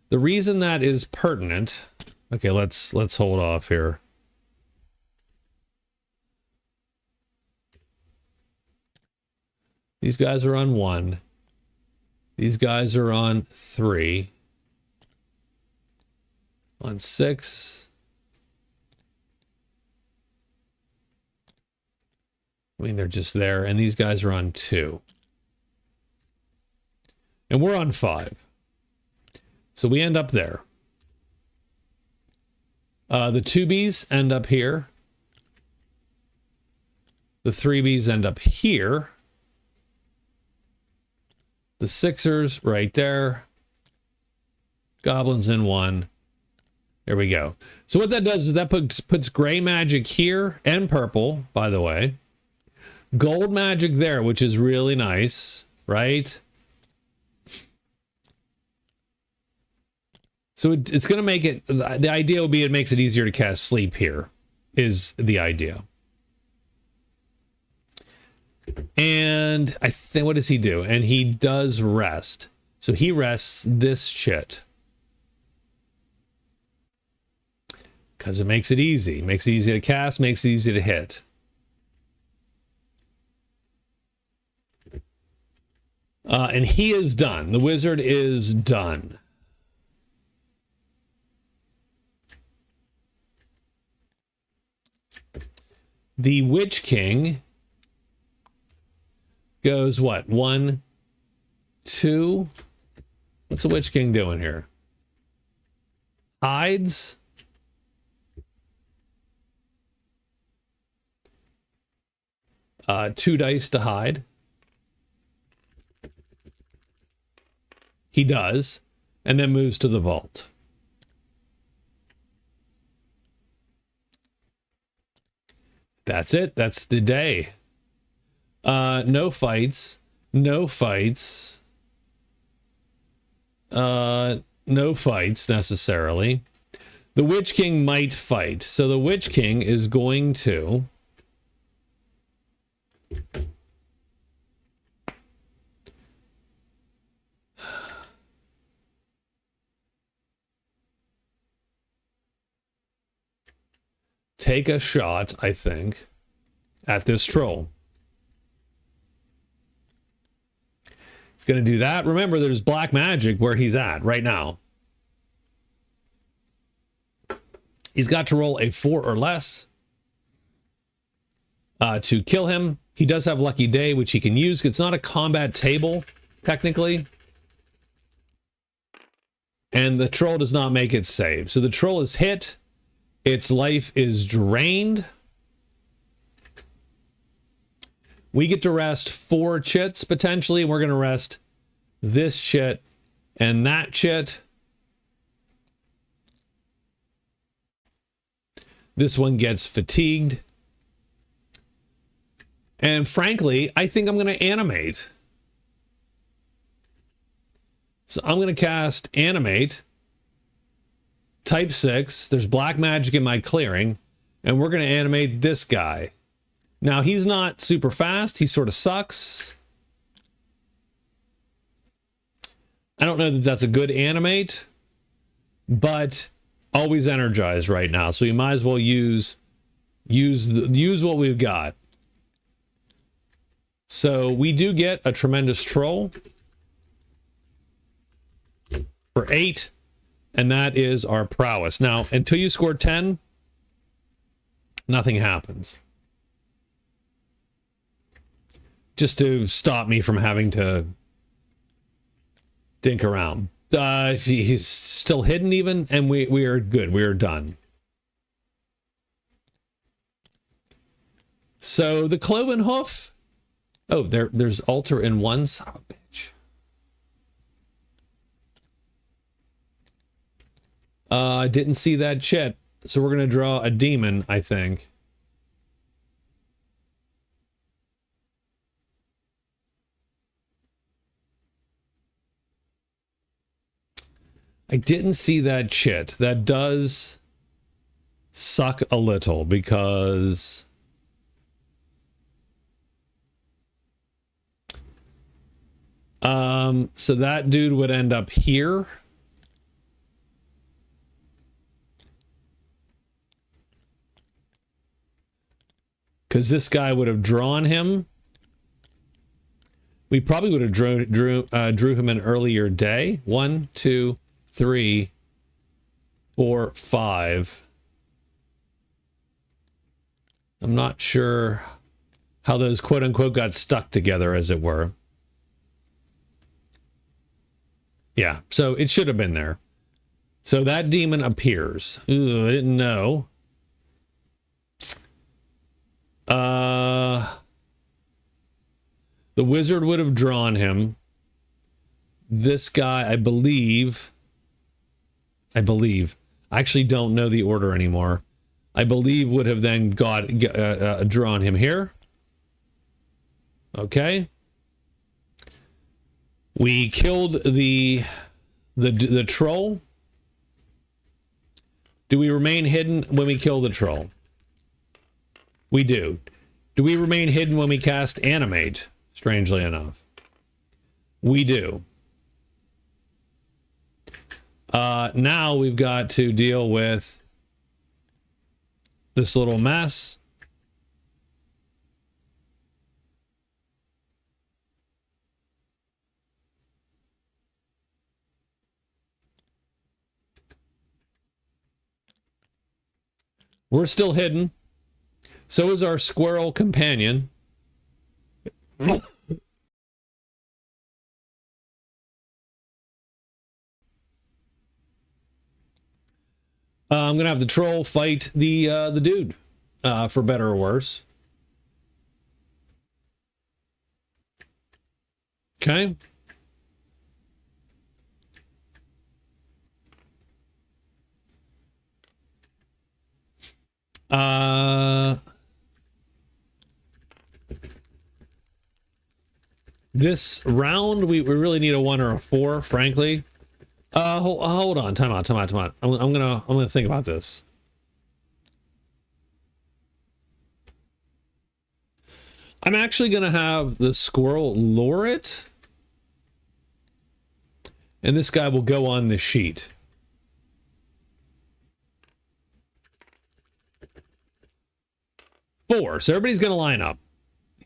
The reason that is pertinent... Okay, let's hold off here. These guys are on 1. These guys are on 3. On 6. I mean, they're just there. And these guys are on 2. And we're on 5. So we end up there. The 2Bs end up here. The 3Bs end up here. The 6ers right there. Goblins in 1. There we go. So what that does is that puts gray magic here and purple, by the way. Gold magic there, which is really nice, right? So it's going to make it, the idea will be it makes it easier to cast sleep here, is the idea. And I think, what does he do? And he does rest. So he rests this chit. Because it makes it easy. Makes it easy to cast, makes it easy to hit. And he is done. The wizard is done. The Witch King goes what? 1, 2. What's the Witch King doing here? Hides. Two dice to hide. He does, and then moves to the vault. That's it. That's the day. No fights. No fights. No fights necessarily. The Witch King might fight. So the Witch King is going to take a shot, I think, at this troll. He's going to do that. Remember, there's black magic where he's at right now. He's got to roll a 4 or less to kill him. He does have Lucky Day, which he can use. It's not a combat table, technically. And the troll does not make it save. So the troll is hit. Its life is drained. We get to rest 4 chits, potentially. We're going to rest this chit and that chit. This one gets fatigued. And frankly, I think I'm going to animate. So I'm going to cast Animate. Type 6. There's black magic in my clearing. And we're going to animate this guy. Now, he's not super fast. He sort of sucks. I don't know that that's a good animate. But always energized right now. So we might as well use what we've got. So we do get a tremendous troll for 8, and that is our prowess. Now, until you score 10, nothing happens. Just to stop me from having to dink around. He's still hidden even, and we are good. We are done. So the cloven hoof. Oh, there's altar in 1. Son of a bitch. I didn't see that chit. So we're going to draw a demon, I think. I didn't see that chit. That does suck a little because so that dude would end up here. Because this guy would have drawn him. We probably would have drew him an earlier day. 1, 2, 3, 4, 5. I'm not sure how those quote unquote got stuck together, as it were. Yeah, so it should have been there. So that demon appears. Ooh, I didn't know. The wizard would have drawn him. This guy, I believe, I actually don't know the order anymore. I believe would have then drawn him here. Okay. We killed the troll. Do we remain hidden when we kill the troll? We do. Do we remain hidden when we cast Animate? Strangely enough. We do. Now we've got to deal with this little mess. We're still hidden. So is our squirrel companion. I'm gonna have the troll fight the dude, for better or worse. Okay. This round we really need a 1 or a 4, frankly. Hold on, time out. I'm gonna think about this. I'm actually gonna have the squirrel lure it, and this guy will go on the sheet. Four. So everybody's gonna line up.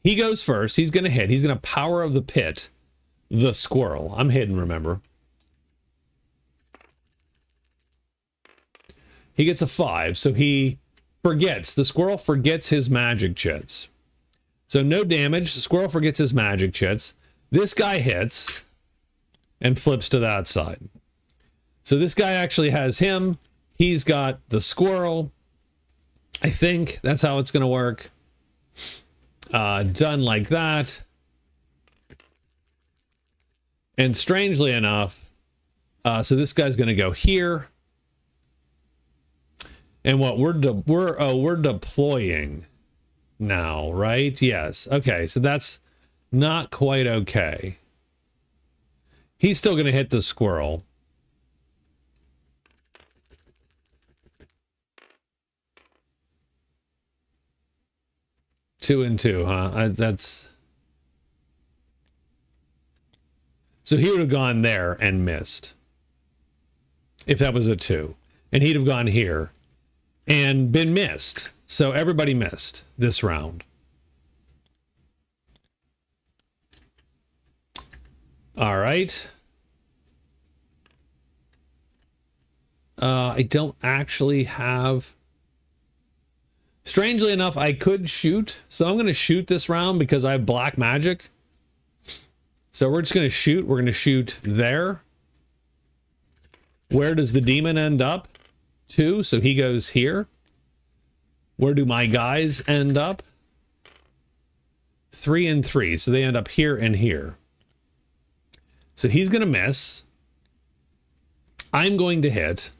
He goes first. He's gonna hit. He's gonna power of the pit the squirrel. I'm hidden, remember. He gets a 5, so he forgets. The squirrel forgets his magic chits. So no damage. The squirrel forgets his magic chits. This guy hits and flips to that side. So this guy actually has him. He's got the squirrel. I think that's how it's going to work. Done like that. And strangely enough, so this guy's going to go here. And what we're deploying now, right? Yes. Okay, so that's not quite okay. He's still going to hit the squirrel. Two and two, huh? That's... So he would have gone there and missed. If that was a 2. And he'd have gone here and been missed. So everybody missed this round. All right. I don't actually have... Strangely enough, I could shoot. So I'm going to shoot this round because I have black magic. So we're just going to shoot. We're going to shoot there. Where does the demon end up? 2. So he goes here. Where do my guys end up? 3 and 3. So they end up here and here. So he's going to miss. I'm going to hit.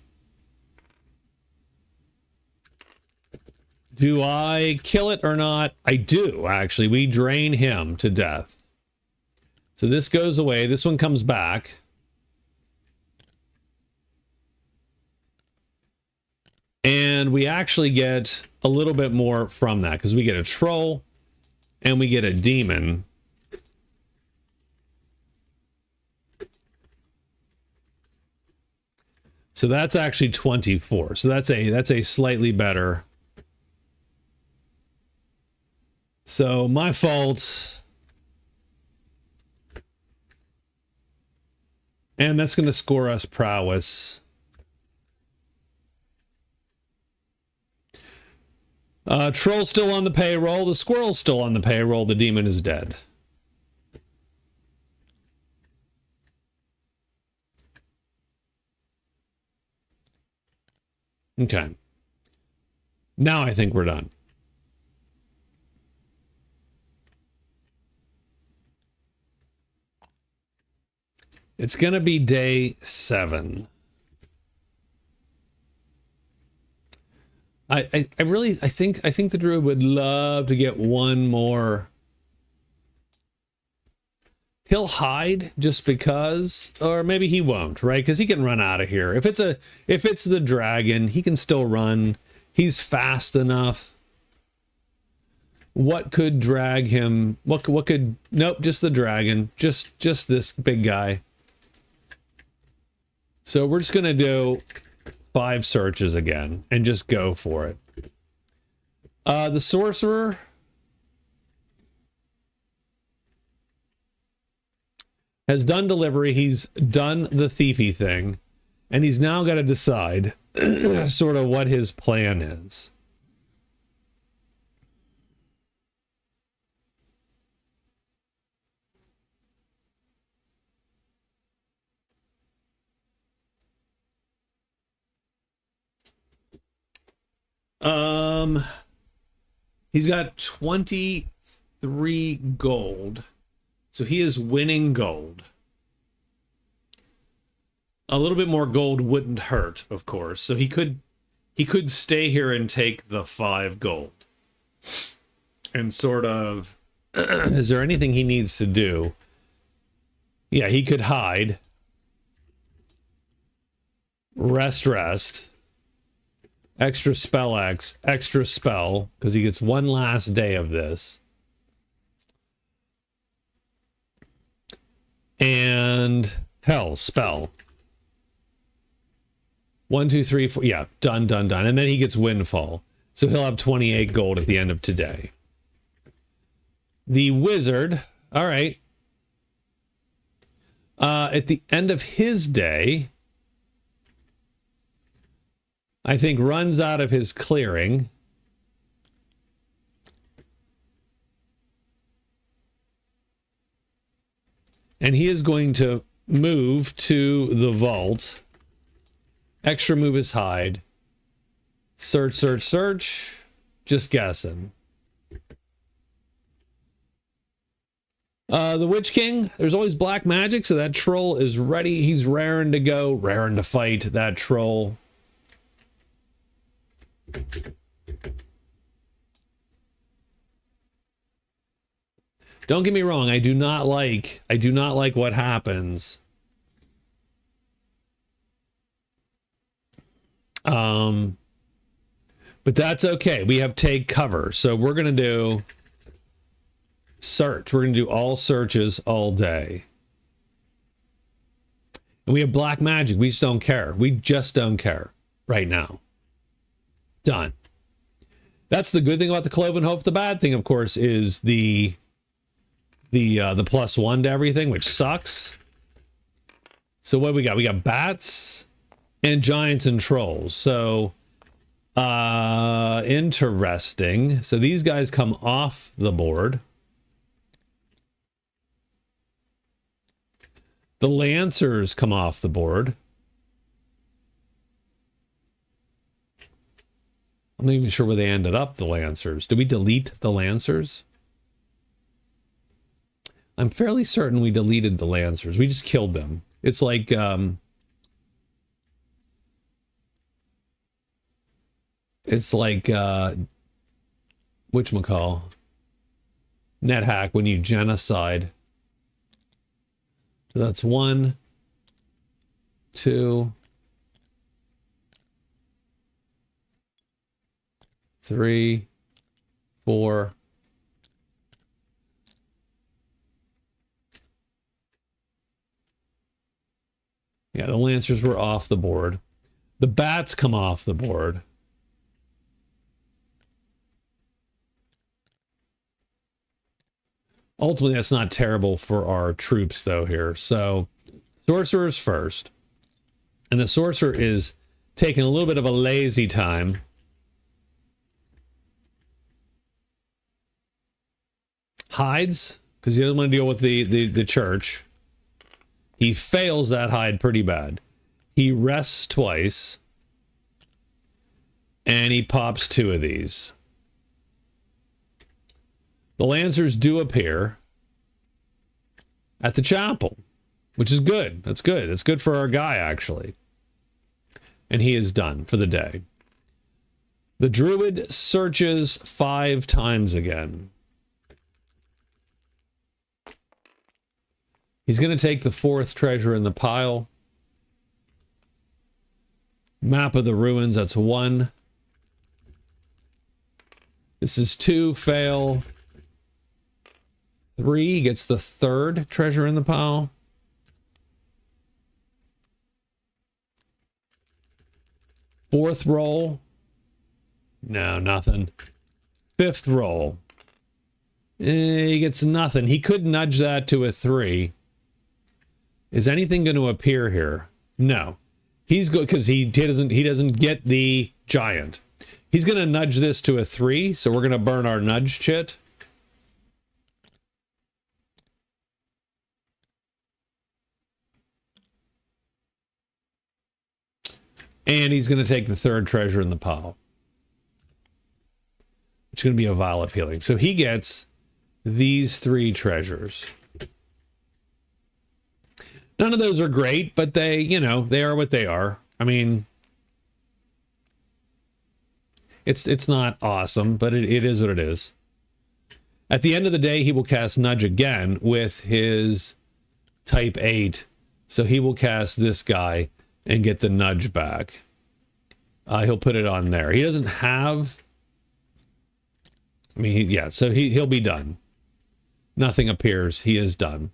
Do I kill it or not? I do, actually. We drain him to death. So this goes away. This one comes back. And we actually get a little bit more from that because we get a troll and we get a demon. So that's actually 24. So that's a slightly better. So my fault. And that's going to score us prowess. Troll's still on the payroll. The squirrel's still on the payroll. The demon is dead. Okay. Now I think we're done. It's gonna be day 7. I think the Druid would love to get one more. He'll hide just because, or maybe he won't, right? Because he can run out of here. If it's the dragon, he can still run. He's fast enough. What could drag him? What could? Nope, just the dragon. Just this big guy. So we're just gonna do 5 searches again and just go for it. The sorcerer has done delivery. He's done the thiefy thing, and he's now got to decide sort of what his plan is. He's got 23 gold. So he is winning gold. A little bit more gold wouldn't hurt, of course. So he could stay here and take the 5 gold. And sort of, is there anything he needs to do? Yeah, he could hide. Rest. Extra spell X, extra spell, because he gets one last day of this. And hell, spell. 1, 2, 3, 4. Yeah, done. And then he gets windfall. So he'll have 28 gold at the end of today. The wizard, all right. At the end of his day, I think runs out of his clearing. And he is going to move to the vault. Extra move his hide. Search. Just guessing. The Witch King, there's always black magic, so that troll is ready. He's raring to go, raring to fight that troll. Don't get me wrong, I do not like what happens. But that's okay. We have take cover. So we're going to do search. We're going to do all searches all day. And we have black magic. We just don't care. We just don't care right now. Done. That's the good thing about the Cloven Hoof. The bad thing, of course, is the +1 to everything, which sucks. So what we got? We got bats and giants and trolls. So interesting. So these guys come off the board. The lancers come off the board. I'm not even sure where they ended up, the lancers. Did we delete the lancers? I'm fairly certain we deleted the lancers. We just killed them. It's like whatchamacall? NetHack when you genocide. So that's 1, 2, 3, 4. Yeah, the lancers were off the board. The bats come off the board. Ultimately, that's not terrible for our troops, though, here. So, Sorcerer's first. And the Sorcerer is taking a little bit of a lazy time. Hides, because he doesn't want to deal with the church. He fails that hide pretty bad. He rests twice. And he pops 2 of these. The lancers do appear at the chapel. which is good. That's good. It's good for our guy, actually. And he is done for the day. The Druid searches 5 times again. He's going to take the 4th treasure in the pile. Map of the ruins, that's 1. This is 2, fail. 3 gets the 3rd treasure in the pile. 4th roll. No, nothing. 5th roll. He gets nothing. He could nudge that to a 3. Is anything going to appear here? No. He's good because he doesn't get the giant. He's going to nudge this to a 3, so we're going to burn our nudge chit. And he's going to take the 3rd treasure in the pile. It's going to be a vial of healing. So he gets these 3 treasures. None of those are great, but they, you know, they are what they are. I mean, it's not awesome, but it is what it is. At the end of the day, he will cast Nudge again with his type 8. So he will cast this guy and get the Nudge back. He'll put it on there. He doesn't have... I mean, yeah, so he'll be done. Nothing appears. He is done.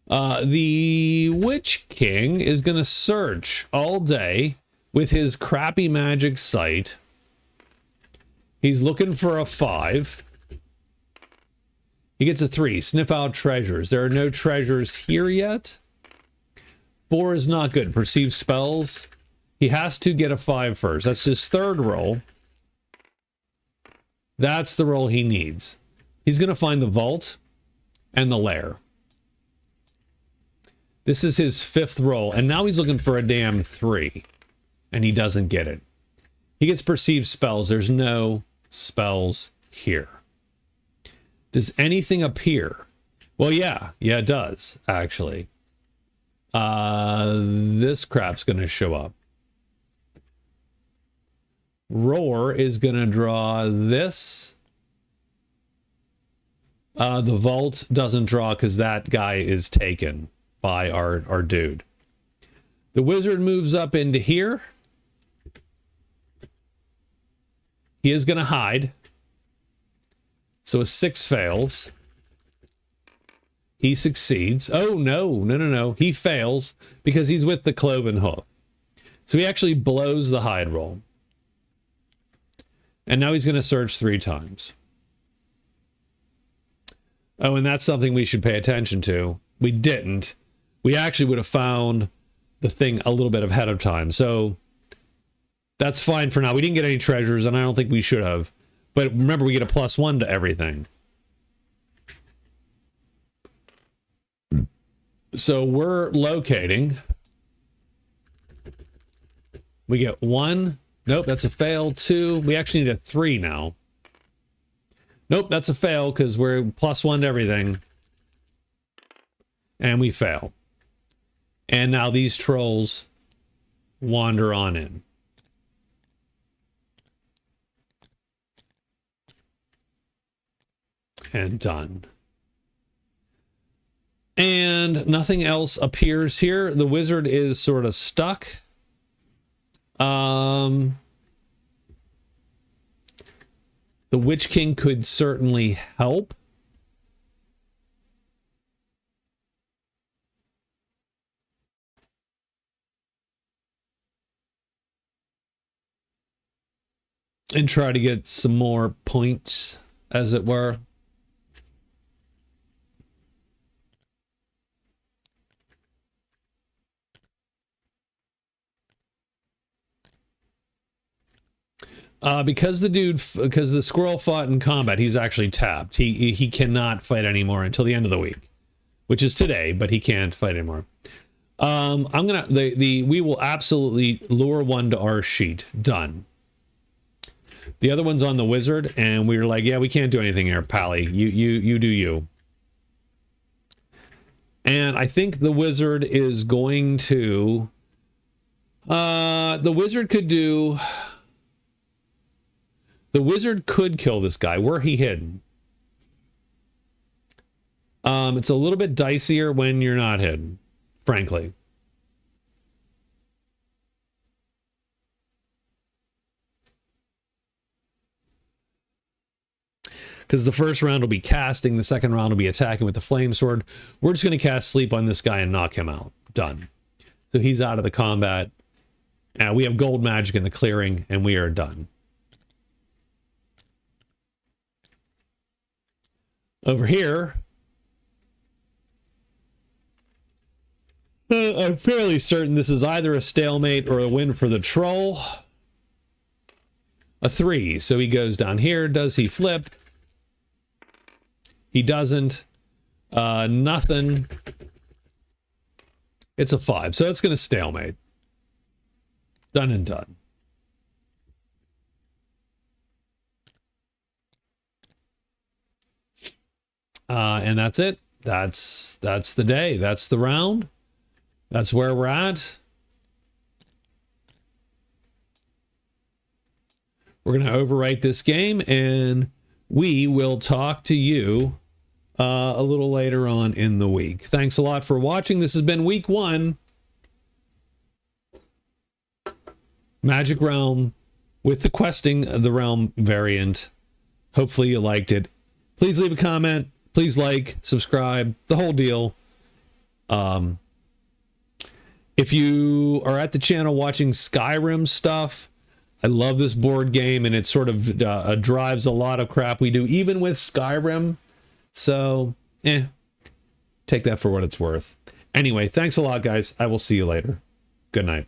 The Witch King is going to search all day with his crappy magic sight. He's looking for a 5. He gets a 3. Sniff out treasures. There are no treasures here yet. 4 is not good. Perceive spells. He has to get a 5 first. That's his 3rd roll. That's the roll he needs. He's going to find the vault and the lair. This is his 5th roll, and now he's looking for a damn 3, and he doesn't get it. He gets perceived spells. There's no spells here. Does anything appear? Well, yeah, it does, actually. This crap's going to show up. Roar is going to draw this. The vault doesn't draw because that guy is taken by our dude. The wizard moves up into here. He is going to hide. So a 6 fails. He succeeds. Oh, no. He fails because he's with the cloven hoof. So he actually blows the hide roll. And now he's going to search 3 times. Oh, and that's something we should pay attention to. We didn't. We actually would have found the thing a little bit ahead of time. So that's fine for now. We didn't get any treasures, and I don't think we should have. But remember, we get a +1 to everything. So we're locating. We get 1. Nope, that's a fail. 2. We actually need a 3 now. Nope, that's a fail because we're +1 to everything. And we fail. And now these trolls wander on in. And done. And nothing else appears here. The wizard is sort of stuck. The Witch King could certainly help. And try to get some more points, as it were. Because the squirrel fought in combat, he's actually tapped. He cannot fight anymore until the end of the week, which is today, but he can't fight anymore. We will absolutely lure 1 to our sheet. Done. The other one's on the wizard, and we were like, yeah, we can't do anything here, Pally. You do you. And I think the wizard is going to... the wizard could do... The wizard could kill this guy. Where he hidden? It's a little bit dicier when you're not hidden, frankly. Because the first round will be casting, the second round will be attacking with the flame sword. We're just going to cast sleep on this guy and knock him out. Done. So he's out of the combat. We have gold magic in the clearing, and we are done. Over here, I'm fairly certain this is either a stalemate or a win for the troll. A 3. So he goes down here. Does he flip? He doesn't. Nothing. It's a 5. So it's going to stalemate. Done and done. And that's it. That's the day. That's the round. That's where we're at. We're going to overwrite this game, and we will talk to you a little later on in the week. Thanks a lot for watching. This has been week 1. Magic Realm with the Questing the Realm variant. Hopefully you liked it. Please leave a comment. Please like, subscribe, the whole deal. If you are at the channel watching Skyrim stuff, I love this board game, and it sort of drives a lot of crap we do, even with Skyrim. So, take that for what it's worth. Anyway, thanks a lot, guys. I will see you later. Good night.